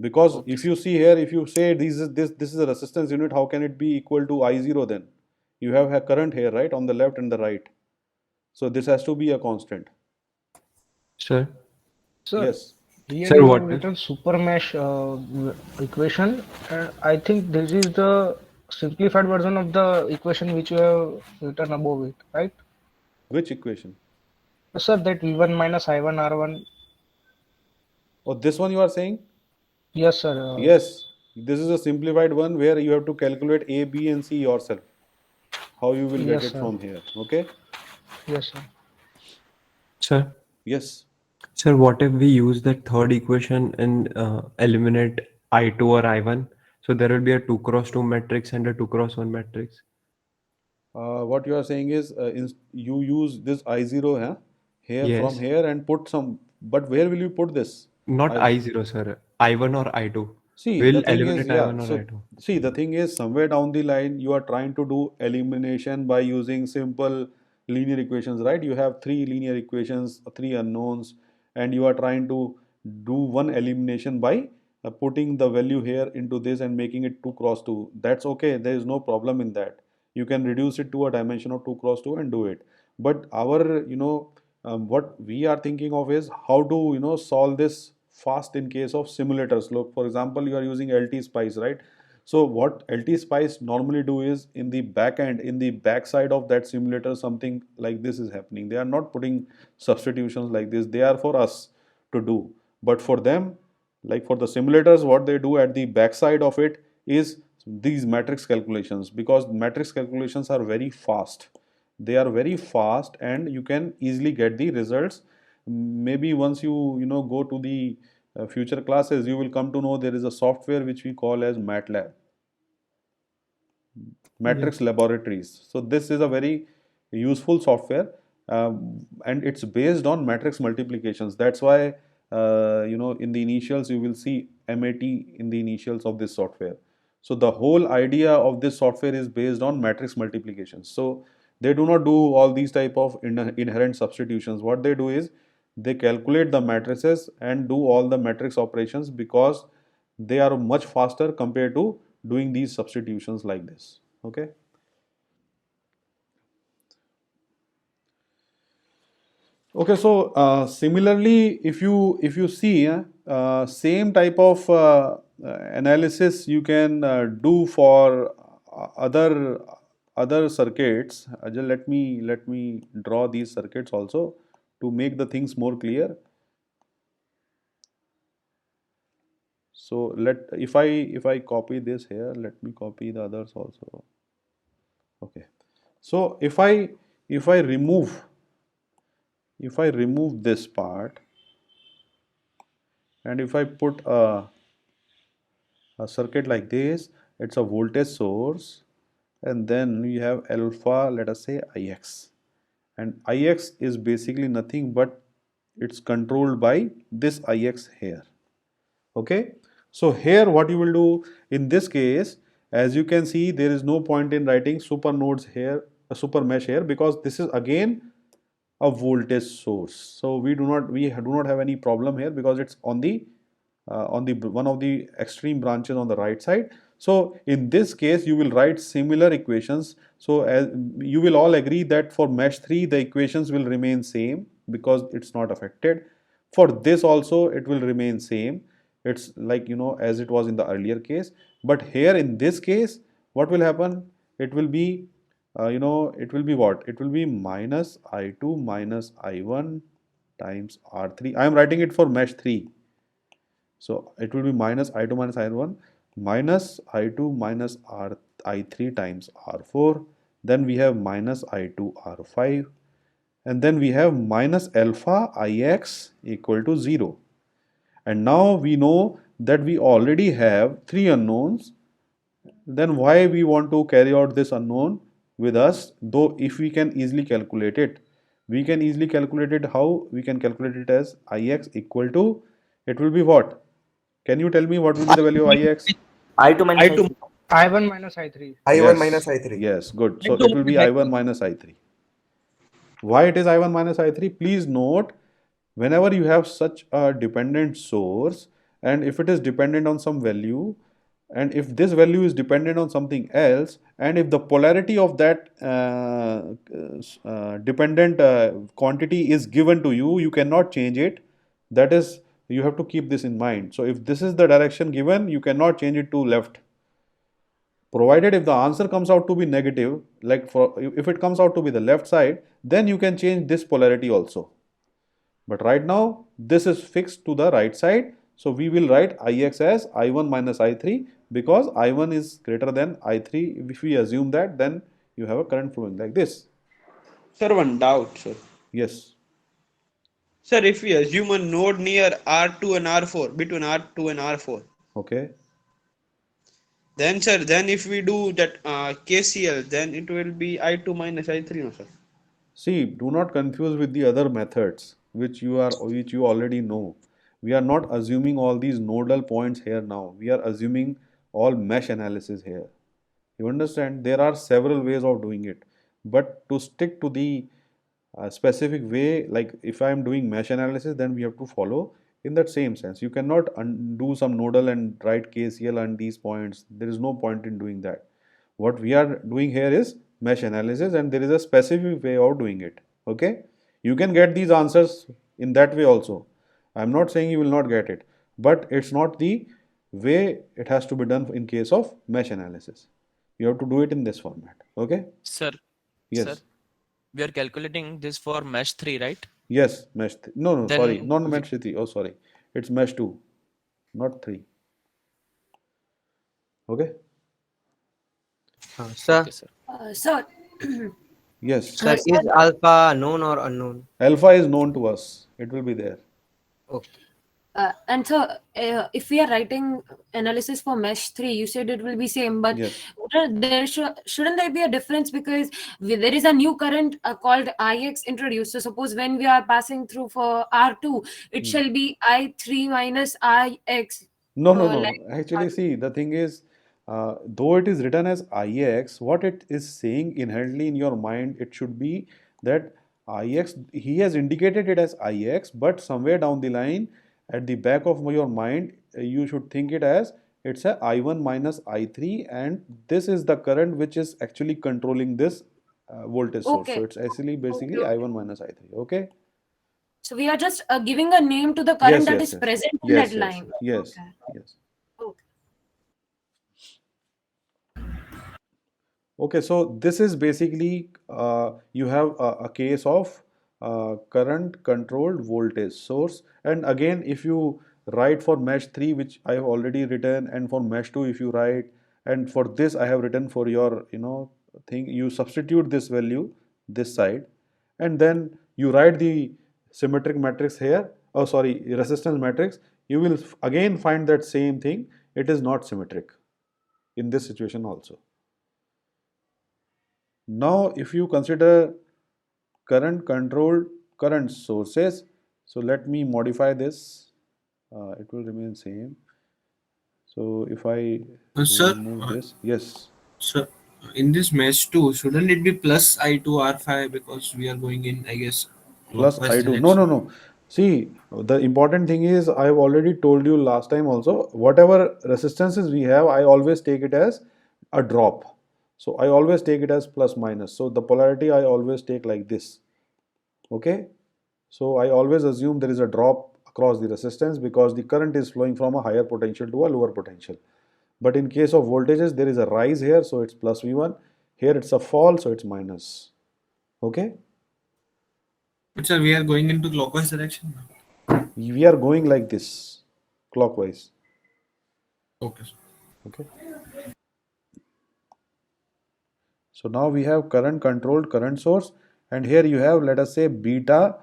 Because Okay. if you see here, if you say this is a resistance unit, how can it be equal to I0 then? You have a current here, right, on the left and the right. So this has to be a constant. Sir, Sir, Yes. here sir, you what have if? written super mesh equation, and I think this is the simplified version of the equation which you have written above it, right? Which equation? Sir, that V1 minus I1 R1. Oh, this one you are saying? Yes, sir. Yes. This is a simplified one where you have to calculate A, B, and C yourself. How you will get Yes, it sir. from here. Okay? Yes, sir. Sir, Yes. sir, what if we use that third equation and eliminate I2 or I1? So there will be a 2 cross 2 matrix and a 2 cross 1 matrix. What you are saying is you use this I0 here from Yes. here and put some, but where will you put this? Not I, I0, sir. I1 or I2. see, We'll the thing is, eliminate yeah, I1 or so I2. see, the thing is somewhere down the line you are trying to do elimination by using simple linear equations, right? You have three linear equations, three unknowns, and you are trying to do one elimination by putting the value here into this and making it 2 cross 2. That's okay, there is no problem in that. You can reduce it to a dimension of 2 cross 2 and do it. But our, what we are thinking of is how to, solve this fast in case of simulators. Look, for example, you are using LT Spice, right? So what LT Spice normally do is in the back end, in the back side of that simulator, something like this is happening. They are not putting substitutions like this. They are for us to do. But for them, like for the simulators, what they do at the back side of it is these matrix calculations, because matrix calculations are very fast. They are very fast and you can easily get the results. Maybe once you go to the future classes, you will come to know there is a software which we call as MATLAB, Matrix Yes. Laboratories. So this is a very useful software, and it's based on matrix multiplications. That's why in the initials you will see MAT in the initials of this software. So the whole idea of this software is based on matrix multiplications. So they do not do all these type of inherent substitutions. What they do is they calculate the matrices and do all the matrix operations, because they are much faster compared to doing these substitutions like this. Okay. Okay, so similarly, if you see same type of analysis you can do for other circuits. Just let me draw these circuits also to make the things more clear. So if I copy this here, let me copy the others also. Okay, so if I remove this part, and if I put a circuit like this, it's a voltage source, and then we have alpha, let us say Ix, and Ix is basically nothing but it's controlled by this Ix here. Okay, so here what you will do in this case, as you can see, there is no point in writing super nodes here, a super mesh here, because this is again a voltage source. So we do not have any problem here, because it's on the one of the extreme branches on the right side. So in this case you will write similar equations. So as you will all agree that for mesh 3 the equations will remain same because it's not affected. For this also it will remain same. It's like as it was in the earlier case. But here in this case, what will happen? It will be it will be what? It will be minus I2 minus I1 times R3. I am writing it for mesh 3. So it will be minus I2 minus I1 minus I2 minus I3 times R4. Then we have minus I2 R5. And then we have minus alpha Ix equal to 0. And now we know that we already have three unknowns. Then why we want to carry out this unknown with us, though if we can easily calculate it? We can easily calculate it. How? We can calculate it as Ix equal to, it will be what? Can you tell me what will be the value of Ix? I2 minus I2. I1 minus I3. I1 minus I3. Yes, good. So I2 it will be minus I1 minus I3. Why it is I1 minus I3? Please note, whenever you have such a dependent source, and if it is dependent on some value, and if this value is dependent on something else, and if the polarity of that dependent quantity is given to you, you cannot change it. That is, you have to keep this in mind. So if this is the direction given, you cannot change it to left. Provided if the answer comes out to be negative, like if it comes out to be the left side, then you can change this polarity also. But right now, this is fixed to the right side. So we will write Ix as I1 minus I3 because I1 is greater than I3. If we assume that, then you have a current flowing like this. Sir, one doubt, sir. Yes. Sir, if we assume a node near R2 and R4, between R2 and R4, Okay. then sir, then if we do that KCL, then it will be I2 minus I3, no sir. See, do not confuse with the other methods which you already know. We are not assuming all these nodal points here now. We are assuming all mesh analysis here. You understand? There are several ways of doing it. But to stick to the specific way, like if I am doing mesh analysis, then we have to follow in that same sense. You cannot do some nodal and write KCL on these points. There is no point in doing that. What we are doing here is mesh analysis, and there is a specific way of doing it. Okay? You can get these answers in that way also. I'm not saying you will not get it, but it's not the way it has to be done in case of mesh analysis. You have to do it in this format. Okay? Sir, Yes. sir, we are calculating this for mesh 3, right? Yes, mesh. No, Then sorry, not we- mesh 3. Oh, sorry. It's mesh 2, not 3. Okay? Sir, Okay, sir. Sir, Yes. sir, sir, is alpha known or unknown? Alpha is known to us. It will be there. Okay. and so if we are writing analysis for mesh 3, you said it will be same, but Yes. shouldn't there be a difference because there is a new current called Ix introduced. So suppose when we are passing through for R2, it shall be I3 minus Ix. No, no, like no. Actually, see, the thing is, though it is written as Ix, what it is saying inherently in your mind, it should be that Ix, he has indicated it as Ix, but somewhere down the line, at the back of your mind, you should think it as it's a I1 minus I3, and this is the current which is actually controlling this voltage source. So Okay. it's actually basically Okay. I1 minus I3. Okay? So we are just giving a name to the current Yes, that yes, is yes. present in Yes, that yes, line. yes, Okay. yes. Okay. Okay, so this is basically you have a case of current controlled voltage source, and again if you write for mesh 3, which I have already written, and for mesh 2 if you write, and for this I have written for your thing, you substitute this value this side, and then you write the symmetric matrix here, oh sorry, resistance matrix, you will again find that same thing, it is not symmetric in this situation also. Now, if you consider current controlled current sources, so let me modify this. It will remain same. So if I Sir, remove this, yes, sir, in this mesh too, shouldn't it be plus I2 R5 because we are going in, I guess, plus clockwise I2. No, no, direction? no. See, the important thing is I have already told you last time also, whatever resistances we have, I always take it as a drop. So I always take it as plus minus. So the polarity I always take like this. Okay. So I always assume there is a drop across the resistance because the current is flowing from a higher potential to a lower potential. But in case of voltages, there is a rise here, so it's plus V1. Here it's a fall, so it's minus. Okay. But sir, we are going into clockwise direction now. We are going like this, clockwise. Okay, sir. Okay. So now we have current controlled current source, and here you have, let us say, beta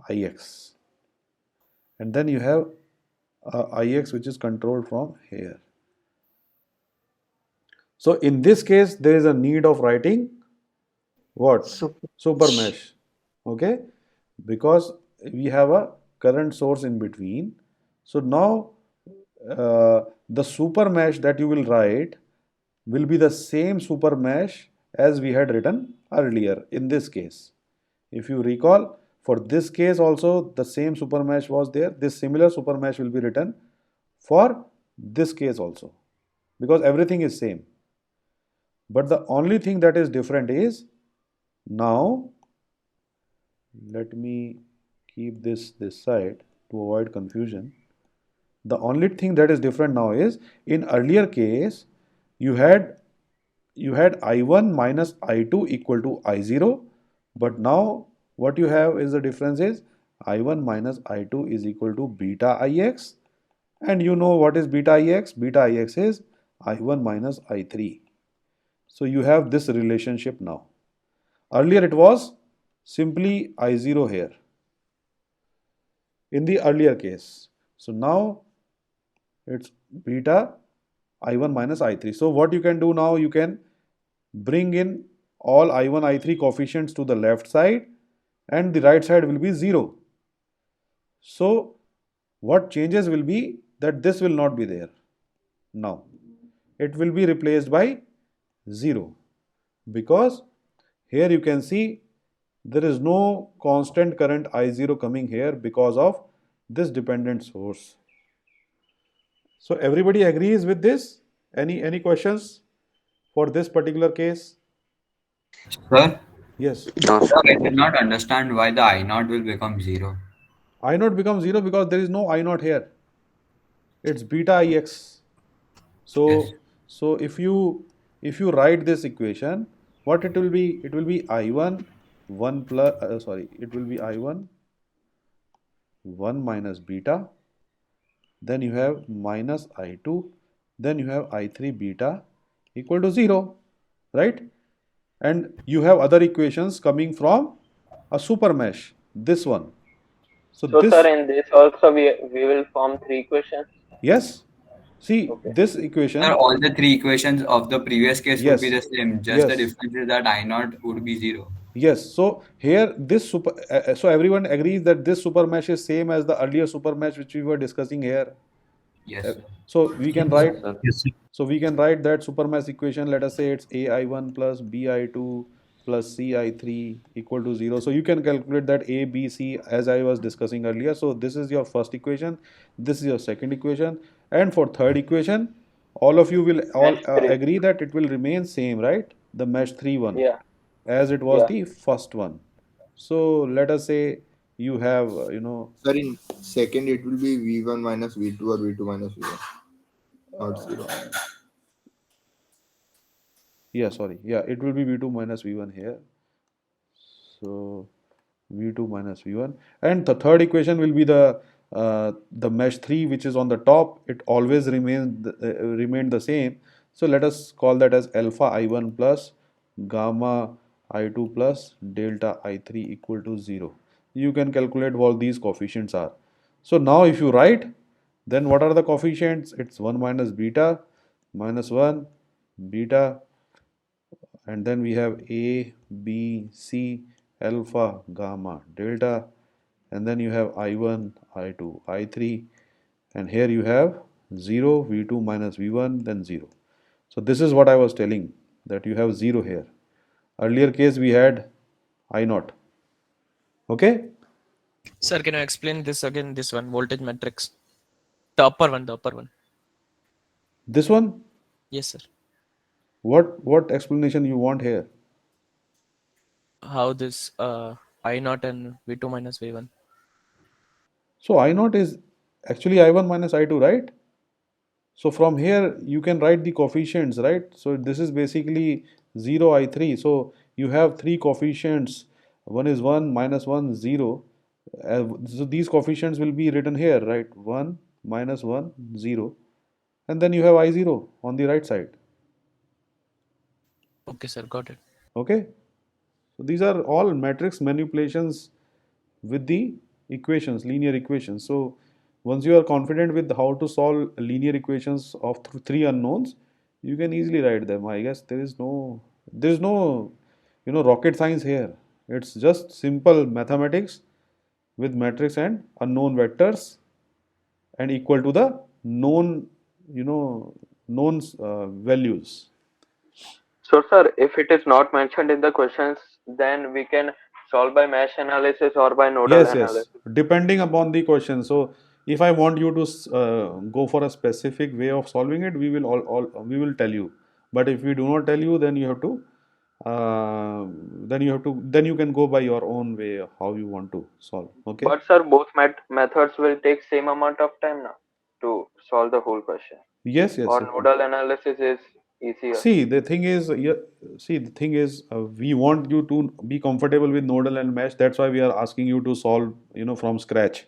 Ix, and then you have Ix which is controlled from here. So in this case, there is a need of writing what? Super mesh. Okay, because we have a current source in between. So now the super mesh that you will write will be the same super mesh as we had written earlier in this case. If you recall, for this case also the same super mesh was there. This similar super mesh will be written for this case also, because everything is same. But the only thing that is different is, now let me keep this side to avoid confusion. The only thing that is different now is, in earlier case you had I1 minus I2 equal to I0, but now what you have is, the difference is I1 minus I2 is equal to beta Ix, and you know what is beta Ix? Beta Ix is I1 minus I3. So you have this relationship now. Earlier it was simply I0 here in the earlier case. So now it's beta I1 minus I3. So what you can do now, you can bring in all I1, I3 coefficients to the left side, and the right side will be 0. So what changes will be that this will not be there now. It will be replaced by 0, because here you can see there is no constant current I0 coming here because of this dependent source. So everybody agrees with this? Any questions for this particular case? Sir? Yes. Sir, I did not understand why the I naught will become 0. I naught becomes 0 because there is no I naught here. It's beta Ix. So if you write this equation, what it will be? It will be I1 1 plus it will be I1 1 minus beta, then you have minus I2, then you have I3 beta equal to 0, right? And you have other equations coming from a super mesh, this one. So this, sir, in this also we will form 3 equations. yes. See, this equation. Sir, all the 3 equations of the previous case would be the Yes. same. Just the Yes. difference is that I naught would be 0. Yes. So here this so everyone agrees that this super mesh is same as the earlier super mesh which we were discussing here. Yes, sir. So we can Yes, write. sir. Yes, sir. So we can write that super mesh equation. Let us say it's AI1 plus BI2 plus CI3 equal to 0. So you can calculate that A, B, C as I was discussing earlier. So this is your first equation. This is your second equation. And for third equation, all of you will all agree that it will remain same, right? The mesh 3 one. Yeah. As it was Yeah. the first one. So let us say you have, Sir, in second it will be V1 minus V2 or V2 minus V1. Not 0. Yeah, sorry. Yeah, it will be V2 minus V1 here. So V2 minus V1. And the third equation will be the mesh 3 which is on the top. It always remained the same. So let us call that as alpha I1 plus gamma I2 plus delta I3 equal to 0. You can calculate what these coefficients are. So now if you write, then what are the coefficients? It's 1 minus beta minus 1 beta, and then we have A, B, C, alpha, gamma, delta, and then you have I1, I2, I3, and here you have 0, V2 minus V1, then 0. So this is what I was telling, that you have 0 here. Earlier case we had I naught. Okay? Sir, can you explain this again? This one, voltage matrix. The upper one, the upper one. This one? Yes, sir. What explanation you want here? How this I naught and V2 minus V1. So I naught is actually I1 minus I2, right? So from here you can write the coefficients, right? So this is basically 0, I3. So you have 3 coefficients. One is 1, minus 1, 0. So these coefficients will be written here, right? 1, minus 1, 0. And then you have I0 on the right side. Okay, sir, got it. Okay? So these are all matrix manipulations with the equations, linear equations. So once you are confident with how to solve linear equations of 3 unknowns, you can easily write them. I guess there is no rocket science here. It's just simple mathematics with matrix and unknown vectors and equal to the known values. So, sir, if it is not mentioned in the questions, then we can solve by mesh analysis or by nodal Yes, analysis. depending upon the question. So if I want you to go for a specific way of solving it, we will tell you. But if we do not tell you, then you have to then you can go by your own way of how you want to solve. Okay. But, sir, both methods will take same amount of time now to solve the whole question. Yes, Or nodal analysis is easier. See, the thing is, we want you to be comfortable with nodal and mesh. That's why we are asking you to solve, from scratch.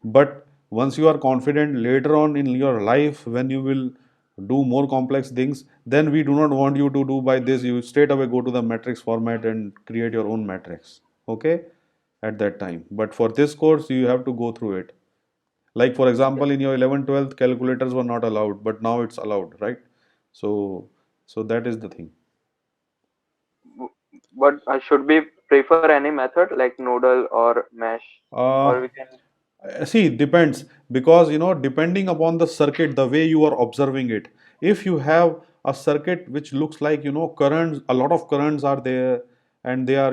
But once you are confident later on in your life, when you will do more complex things, then we do not want you to do by this. You straight away go to the matrix format and create your own matrix. Okay, at that time. But for this course, you have to go through it. Like for example, in your 11th, 12th, calculators were not allowed, but now it's allowed, right? So, so that is the thing. But should we prefer any method like nodal or mesh? Or we can See, depends, because depending upon the circuit, the way you are observing it. If you have a circuit which looks like currents, a lot of currents are there, and they are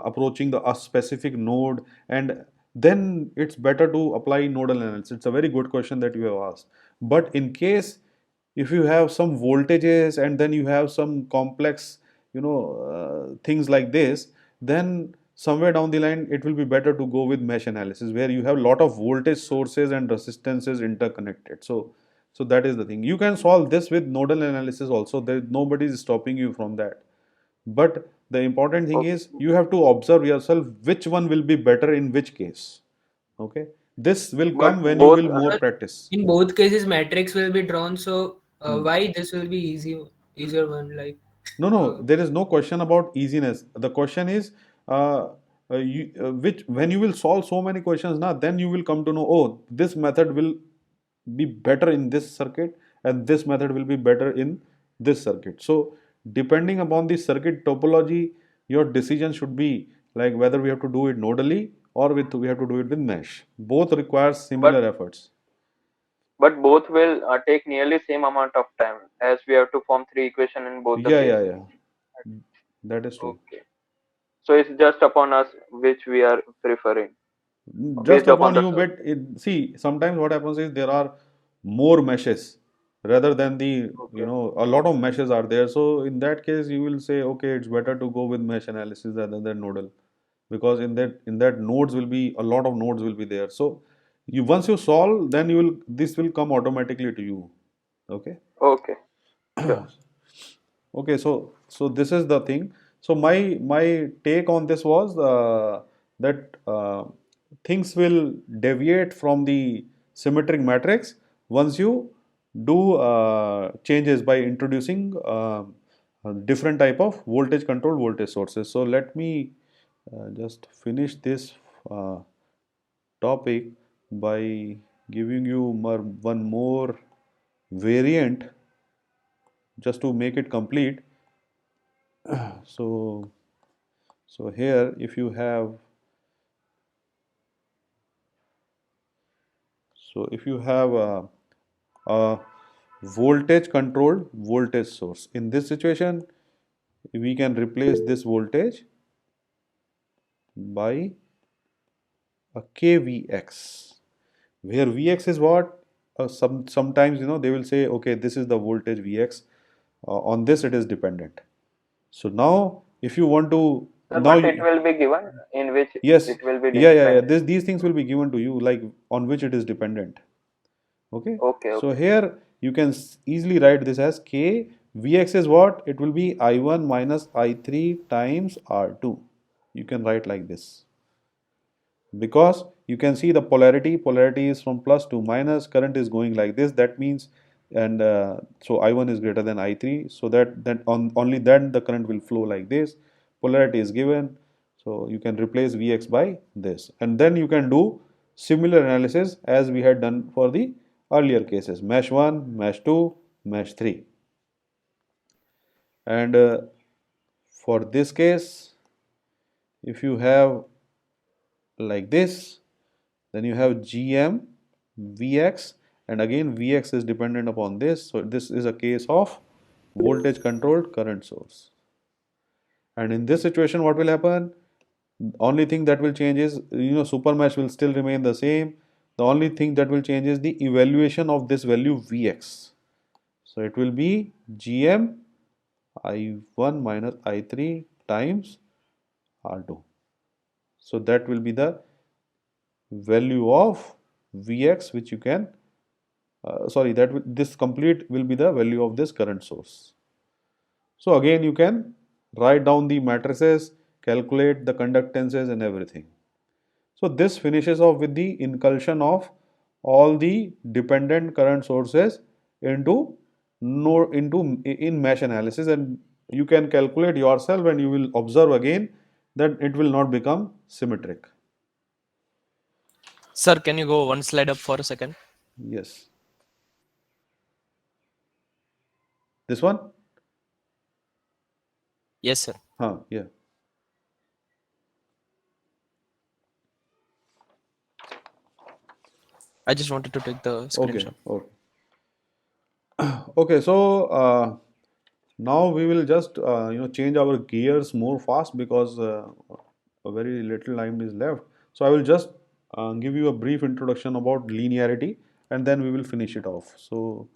approaching a specific node, and then it's better to apply nodal analysis. It's a very good question that you have asked. But in case if you have some voltages and then you have some complex things like this, then somewhere down the line it will be better to go with mesh analysis, where you have a lot of voltage sources and resistances interconnected. So that is the thing. You can solve this with nodal analysis also. Nobody is stopping you from that. But the important thing is you have to observe yourself which one will be better in which case. Okay, this will come when you will more practice. In both cases, matrix will be drawn. So why this will be easier one? Like No, there is no question about easiness. The question is, which when you will solve so many questions now, then you will come to know, oh, this method will be better in this circuit, and this method will be better in this circuit. So, depending upon the circuit topology, your decision should be like whether we have to do it nodally or we have to do it with mesh. Both require similar efforts. But both will take nearly same amount of time, as we have to form 3 equation in both the cases. Yeah. That is true. Okay. So it's just upon us which we are preferring. Just upon you, but see, sometimes what happens is there are more meshes rather than the a lot of meshes are there. So in that case, you will say, okay, it's better to go with mesh analysis rather than nodal, because in that nodes will be a lot of nodes will be there. So you once you solve, then this will come automatically to you. Okay. Okay. Okay. So this is the thing. So my take on this was that things will deviate from the symmetric matrix once you do changes by introducing different type of voltage controlled voltage sources. So let me just finish this topic by giving you one more variant just to make it complete. So here if you have a voltage controlled voltage source, in this situation we can replace this voltage by a KVX, where Vx is what sometimes they will say, okay, this is the voltage Vx, on this it is dependent. So now if you want to but it will be given in which it will be these things will be given to you, like on which it is dependent. Okay. So here you can easily write this as K. Vx is what? It will be I1 minus I3 times R2. You can write like this, because you can see the polarity is from plus to minus, current is going like this. That means, and so I1 is greater than I3, so that only then the current will flow like this. Polarity is given, so you can replace Vx by this, and then you can do similar analysis as we had done for the earlier cases: mesh 1, mesh 2, mesh 3. And for this case, if you have like this, then you have Gm Vx, and again Vx is dependent upon this. So this is a case of voltage controlled current source. And in this situation, what will happen? Only thing that will change is, super mesh will still remain the same. The only thing that will change is the evaluation of this value Vx. So it will be Gm I1 minus I3 times R2. So that will be the value of Vx, which you can, this complete will be the value of this current source. So again, you can write down the matrices, calculate the conductances and everything. So this finishes off with the inclusion of all the dependent current sources into in mesh analysis, and you can calculate yourself and you will observe again that it will not become symmetric. Sir, can you go one slide up for a second? Yes. This one? Yes, sir. Yeah. I just wanted to take the screenshot. Okay. So now we will just change our gears more fast because a very little time is left. So I will just give you a brief introduction about linearity, and then we will finish it off. So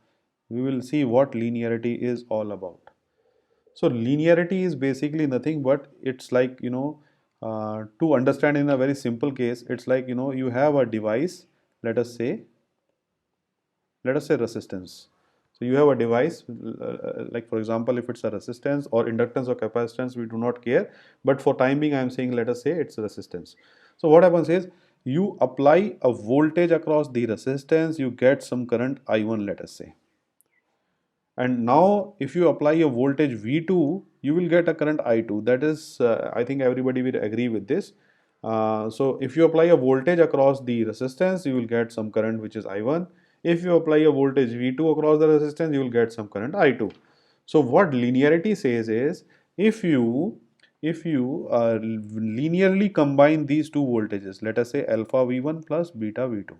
we will see what linearity is all about. So linearity is basically nothing but it's like, to understand in a very simple case, it's like, you have a device, let us say resistance. So you have a device, like for example, if it's a resistance or inductance or capacitance, we do not care. But for time being, I am saying, let us say it's resistance. So what happens is, you apply a voltage across the resistance, you get some current I1, let us say. And now if you apply a voltage V2, you will get a current I2. That is, I think everybody will agree with this. So if you apply a voltage across the resistance, you will get some current which is I1. If you apply a voltage V2 across the resistance, you will get some current I2. So what linearity says is, if you linearly combine these two voltages, let us say alpha V1 plus beta V2.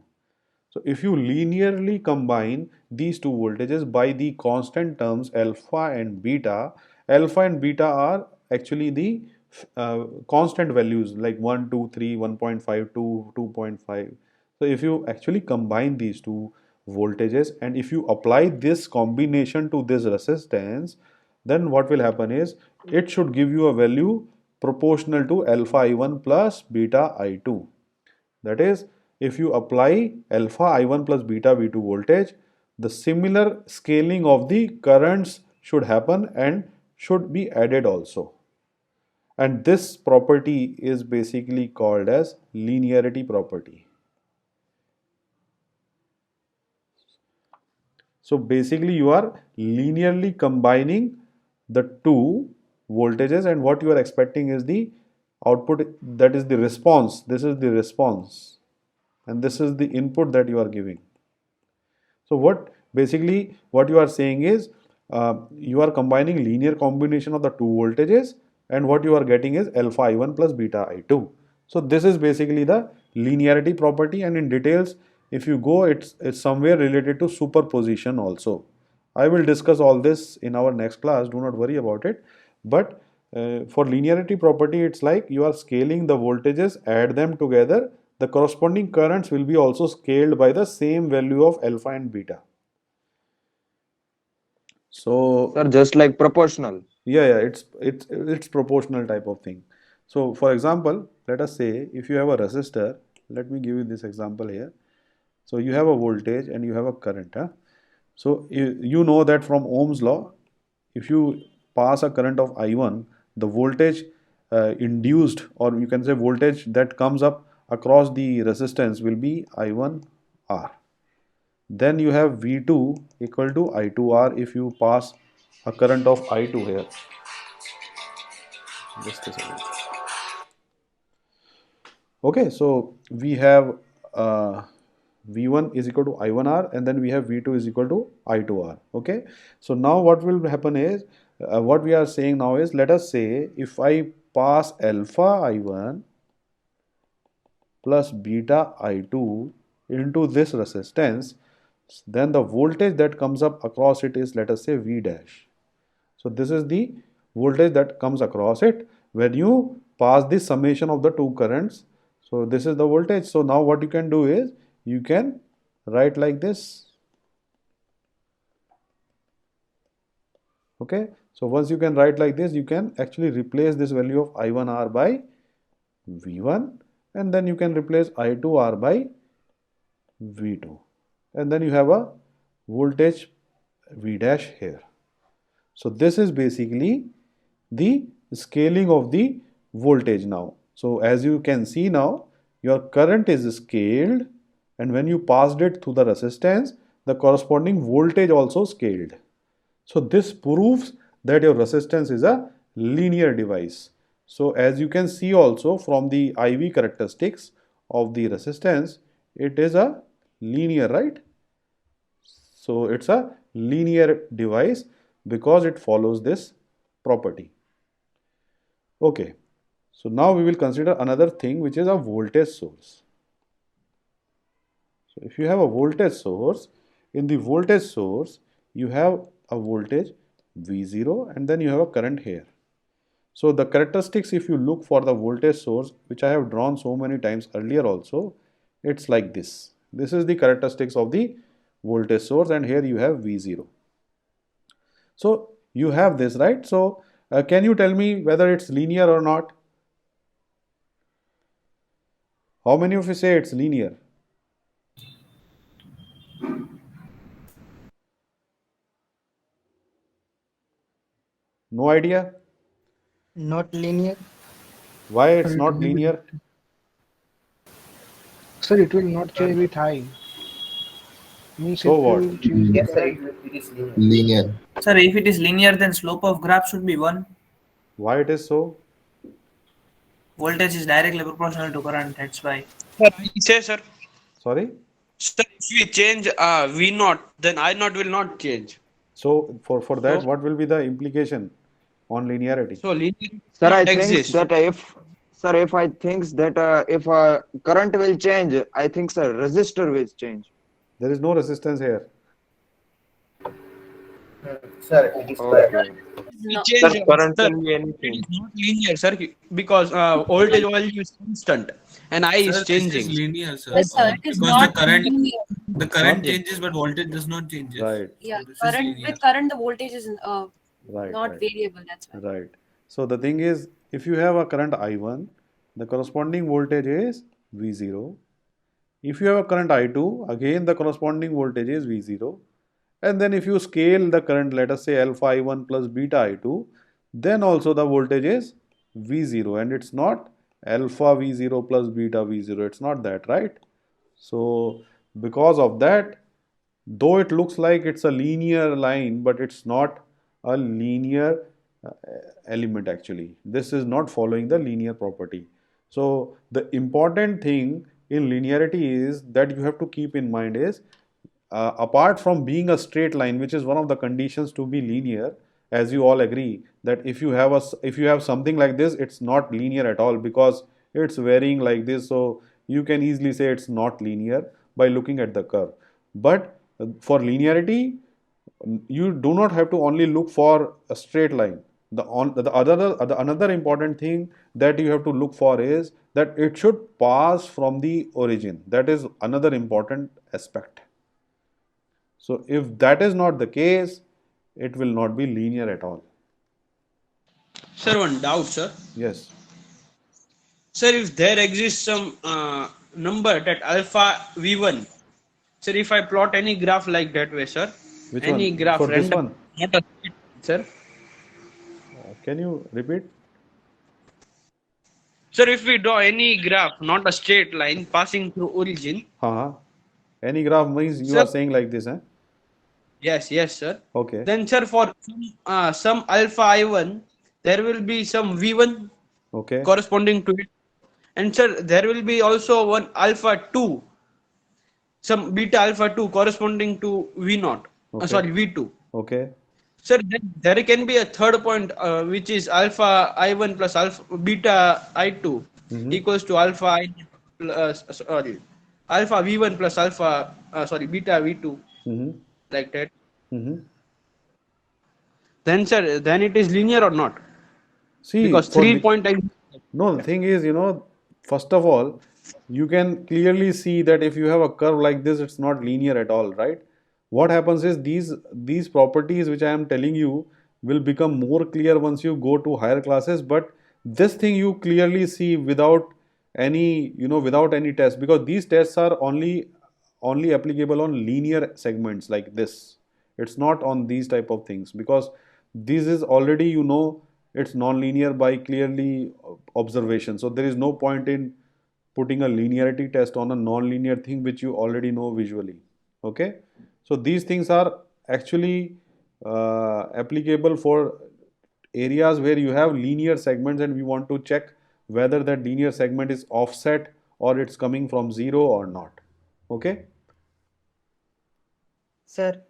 So if you linearly combine these two voltages by the constant terms alpha and beta are actually the constant values like 1, 2, 3, 1.5, 2, 2.5. So if you actually combine these two voltages and if you apply this combination to this resistance, then what will happen is it should give you a value proportional to alpha I1 plus beta I2. That is, if you apply alpha I1 plus beta V2 voltage, the similar scaling of the currents should happen and should be added also. And this property is basically called as linearity property. So basically you are linearly combining the two voltages, and what you are expecting is the output, that is the response. This is the response and this is the input that you are giving. So what you are saying is you are combining linear combination of the two voltages, and what you are getting is alpha I1 plus beta I2. So this is basically the linearity property, and in details if you go, it's somewhere related to superposition also. I will discuss all this in our next class, do not worry about it. But for linearity property, it's like you are scaling the voltages, add them together, the corresponding currents will be also scaled by the same value of alpha and beta. So Sir, just like proportional. Yeah, it's proportional type of thing. So for example, let us say if you have a resistor, let me give you this example here. So you have a voltage and you have a current. So you know that from Ohm's law, if you pass a current of I1, the voltage induced, or you can say voltage that comes up across the resistance will be I1R. Then you have V2 equal to I2R if you pass a current of I2 here. Just a second. Okay, so we have V1 is equal to I1R, and then we have V2 is equal to I2R. Okay, so now what will happen is, what we are saying now is, let us say if I pass alpha I1 plus beta I2 into this resistance, then the voltage that comes up across it is, let us say, V dash. So this is the voltage that comes across it when you pass the summation of the two currents. So this is the voltage. So now what you can do is you can write like this. Okay, so once you can write like this, you can actually replace this value of I1R by V1, and then you can replace I2R by V2, and then you have a voltage V dash here. So this is basically the scaling of the voltage now. So as you can see now, your current is scaled, and when you passed it through the resistance, the corresponding voltage also scaled. So this proves that your resistance is a linear device. So as you can see also from the IV characteristics of the resistance, it is a linear, right? So it's a linear device because it follows this property. Okay, so now we will consider another thing, which is a voltage source. So if you have a voltage source, in the voltage source you have a voltage V0 and then you have a current here. So the characteristics, if you look for the voltage source, which I have drawn so many times earlier also, it's like this. This is the characteristics of the voltage source, and here you have V0. So you have this, right? So can you tell me whether it's linear or not? How many of you say it's linear? No idea? Not linear. Why it's Sir, not linear? Sir, it will not change with height. Means So it what? will change Yes, with sir. height. It is linear. Linear. Sir, if it is linear, then slope of graph should be 1. Why it is so? Voltage is directly proportional to current, that's why. Sir, I say, sir. Sorry? Sir, if we change V naught, then I naught will not change. So for that, So- what will be the implication on linearity? So linear Sir, I not think exist. that if I think that if current will change, I think sir resistor will change. There is no resistance here. Sir, it is Okay. We No. change, Sir, current sir, can be it anything. is not linear, sir, because voltage value is constant and I Sir, is this changing. is linear, sir. Yes, sir, it is Because not the current linear. changes, but voltage does not change. Right, Yeah, So this is current linear. with current the voltage is right, not right, variable. That's why. right. So the thing is, if you have a current I1, the corresponding voltage is V0. If you have a current I2, again the corresponding voltage is V0. And then if you scale the current, let us say alpha I1 plus beta I2, then also the voltage is V0, and it's not alpha V0 plus beta V0. It's not that, right? So because of that, though it looks like it's a linear line, but it's not a linear element actually. This is not following the linear property. So the important thing in linearity is that you have to keep in mind is apart from being a straight line, which is one of the conditions to be linear, as you all agree that if you have something like this, it's not linear at all because it's varying like this. So you can easily say it's not linear by looking at the curve. But for linearity, you do not have to only look for a straight line. Another important thing that you have to look for is that it should pass from the origin. That is another important aspect. So if that is not the case, it will not be linear at all. Sir, one doubt, sir. Yes. Sir, if there exists some number that alpha V1, sir, if I plot any graph like that way, sir, Which any one? graph, For this random, one? not a straight, sir. Can you repeat? Sir, if we draw any graph, not a straight line passing through origin, Any graph means you Sir. are saying like this, eh? yes, sir. Okay. Then, sir, for some alpha I1, there will be some V1 Okay. corresponding to it, and sir, there will be also one alpha 2, some beta alpha 2 corresponding to V0. Okay. Sorry, V2. Okay. Sir, then there can be a third point, which is alpha I1 plus alpha beta I2 Mhm. equals to alpha alpha V1 plus alpha beta V2, Mm-hmm. like that. Mm-hmm. then sir, then it is linear or not? See, Because for 3 the, point no, the thing is, first of all, you can clearly see that if you have a curve like this, it's not linear at all, right? What happens is these properties which I am telling you will become more clear once you go to higher classes, but this thing you clearly see without without any test, because these tests are only applicable on linear segments like this. It's not on these type of things, because this is already it's non-linear by clearly observation. So there is no point in putting a linearity test on a non-linear thing which you already know visually. Okay, so these things are actually applicable for areas where you have linear segments and we want to check whether that linear segment is offset or it's coming from zero or not. Okay. Sir.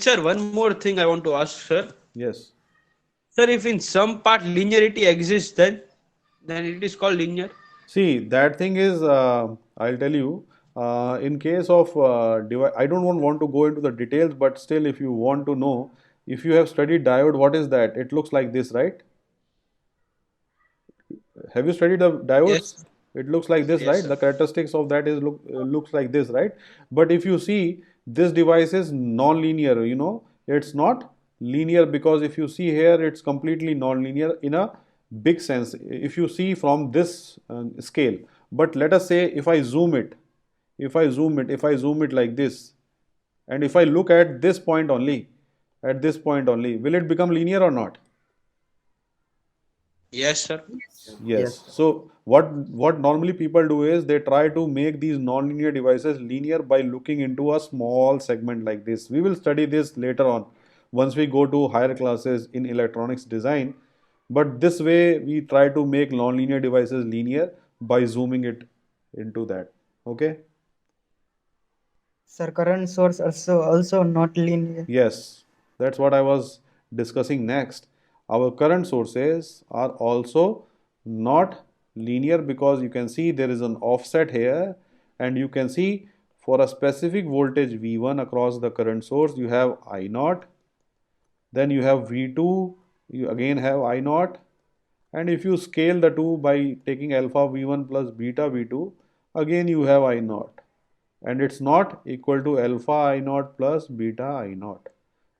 Sir, one more thing I want to ask, sir. Yes. Sir, if in some part linearity exists, then it is called linear. See, that thing is, I'll tell you, in case of, I don't want to go into the details, but still, if you want to know, if you have studied diode, what is that? It looks like this, right? Have you studied the diodes? Yes. It looks like this, Yes, right? sir. The characteristics of that is looks like this, right? But if you see, this device is non-linear, it's not linear, because if you see here, it's completely non-linear in a big sense if you see from this scale. But let us say if I zoom it like this, and if I look at this point only, will it become linear or not? Yes, sir. Yes. So what normally people do is they try to make these non-linear devices linear by looking into a small segment like this. We will study this later on once we go to higher classes in electronics design. But this way we try to make non-linear devices linear by zooming it into that. Okay? Sir, current source also not linear. Yes, that's what I was discussing next. Our current sources are also not linear, because you can see there is an offset here, and you can see for a specific voltage V1 across the current source, you have I0, then you have V2, you again have I0, and if you scale the two by taking alpha V1 plus beta V2, again you have I0, and it's not equal to alpha I0 plus beta I0.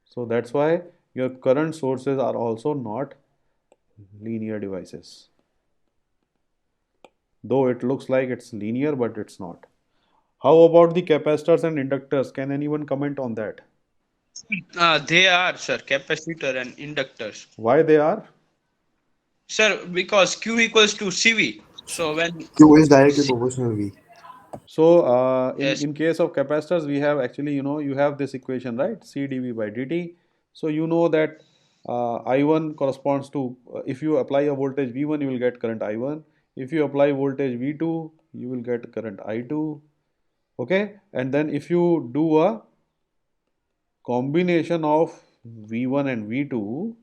So that's why your current sources are also not linear devices. Though it looks like it's linear, but it's not. How about the capacitors and inductors? Can anyone comment on that? They are, sir, capacitor and inductors. Why they are? Sir, because Q equals to CV. So when Q is directly proportional to V. So Yes. in case of capacitors, we have actually, you have this equation, right? C dV by dt. So you know that I1 corresponds to, if you apply a voltage V1, you will get current I1. If you apply voltage V2, you will get current I2. Okay? And then if you do a combination of V1 and V2,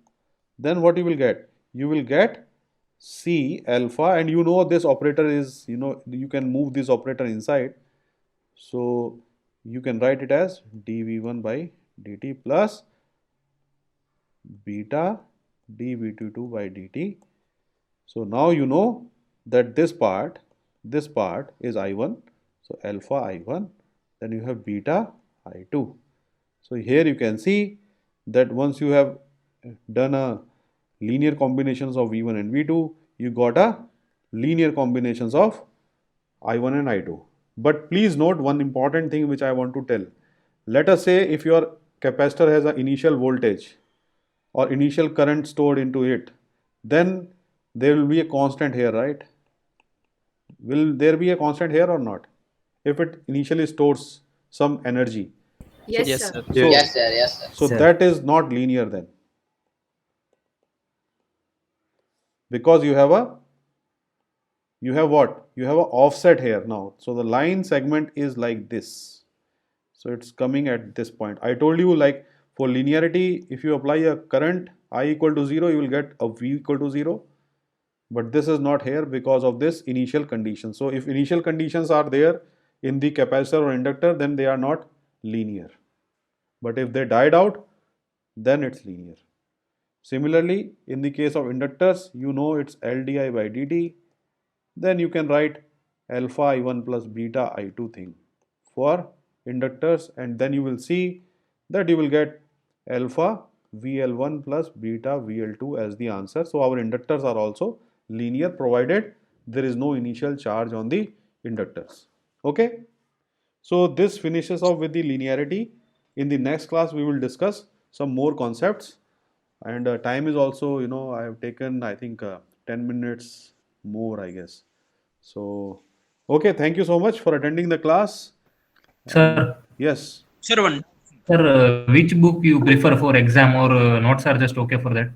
then what you will get? You will get C alpha, and you know this operator is, you can move this operator inside. So you can write it as dV1 by dt plus beta dV22 by dt. So now you know that this part is I1. So alpha I1, then you have beta I2. So here you can see that once you have done a linear combinations of V1 and V2, you got a linear combinations of I1 and I2. But please note one important thing which I want to tell. Let us say if your capacitor has an initial voltage or initial current stored into it, then there will be a constant here, right? Will there be a constant here or not? If it initially stores some energy. Yes, Yes, sir. sir. So, Yes, sir. Yes, sir. so that is not linear then. Because you have what? You have an offset here now. So the line segment is like this. So it's coming at this point. I told you, like, for linearity, if you apply a current I equal to 0, you will get a V equal to 0. But this is not here because of this initial condition. So if initial conditions are there in the capacitor or inductor, then they are not linear. But if they died out, then it's linear. Similarly, in the case of inductors, you know it's L di by dt. Then you can write alpha I1 plus beta I2 thing for inductors, and then you will see that you will get alpha VL1 plus beta VL2 as the answer. So our inductors are also linear provided there is no initial charge on the inductors. Okay. So this finishes off with the linearity. In the next class we will discuss some more concepts, and time is also, you know, I have taken I think 10 minutes more, I guess. So okay, thank you so much for attending the class. Sir. Yes. Sir, which book you prefer for exam, or notes are just okay for that?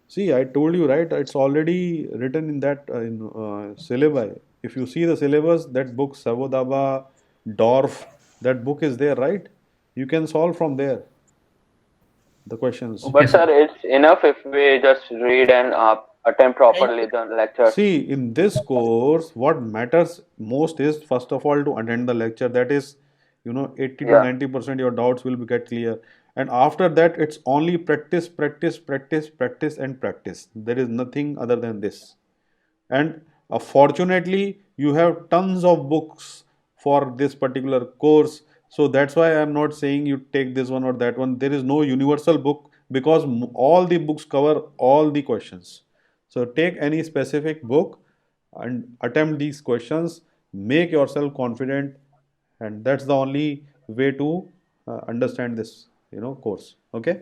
See, I told you, right? It's already written in that syllabi. If you see the syllabus, that book Savodaba, Dorf, that book is there, right? You can solve from there the questions. But sir, it's enough if we just read and attempt properly the lecture. See, in this course, what matters most is first of all to attend the lecture. That is, you know, 80 to 90% your doubts will get clear. And after that, it's only practice, practice, practice, practice, and practice. There is nothing other than this. And fortunately, you have tons of books for this particular course. So that's why I'm not saying you take this one or that one. There is no universal book because all the books cover all the questions. So take any specific book and attempt these questions. Make yourself confident, and that's the only way to understand this, you know, course. Okay.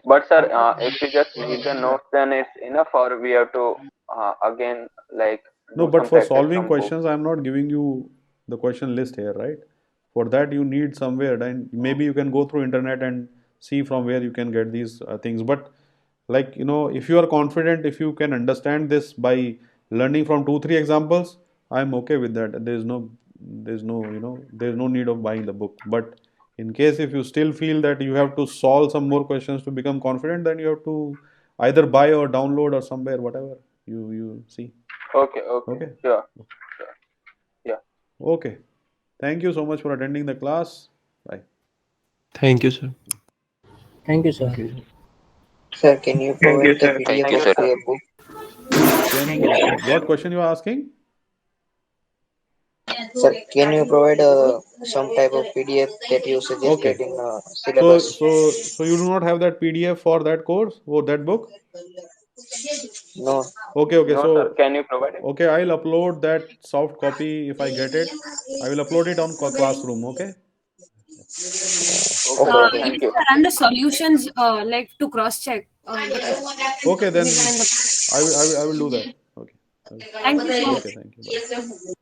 But sir, if we just read the notes, then it's enough, or we have to again like no. do But some for practice solving from questions, I'm not giving you the question list here, right? For that, you need somewhere, and maybe you can go through internet and see from where you can get these things. But like, you know, if you are confident, if you can understand this by learning from 2-3 examples, I'm okay with that. There's no you know, there's no need of buying the book. But in case if you still feel that you have to solve some more questions to become confident, then you have to either buy or download or somewhere, whatever you see. Okay. Sure. Yeah. Okay. Thank you so much for attending the class. Bye. Thank you, sir. Thank you, sir. Sir, can you provide the PDF of your book? What question you are asking? Sir, can you provide some type of PDF that you suggested in syllabus? So you do not have that PDF for that course or that book? No. Okay. No, So sir, can you provide it? okay, I'll upload that soft copy if I get it. I will upload it on Classroom. Okay. Thank you. And the solutions like to cross check. Okay, then I will do that. Okay. Thank you so much. Okay, thank you. Bye.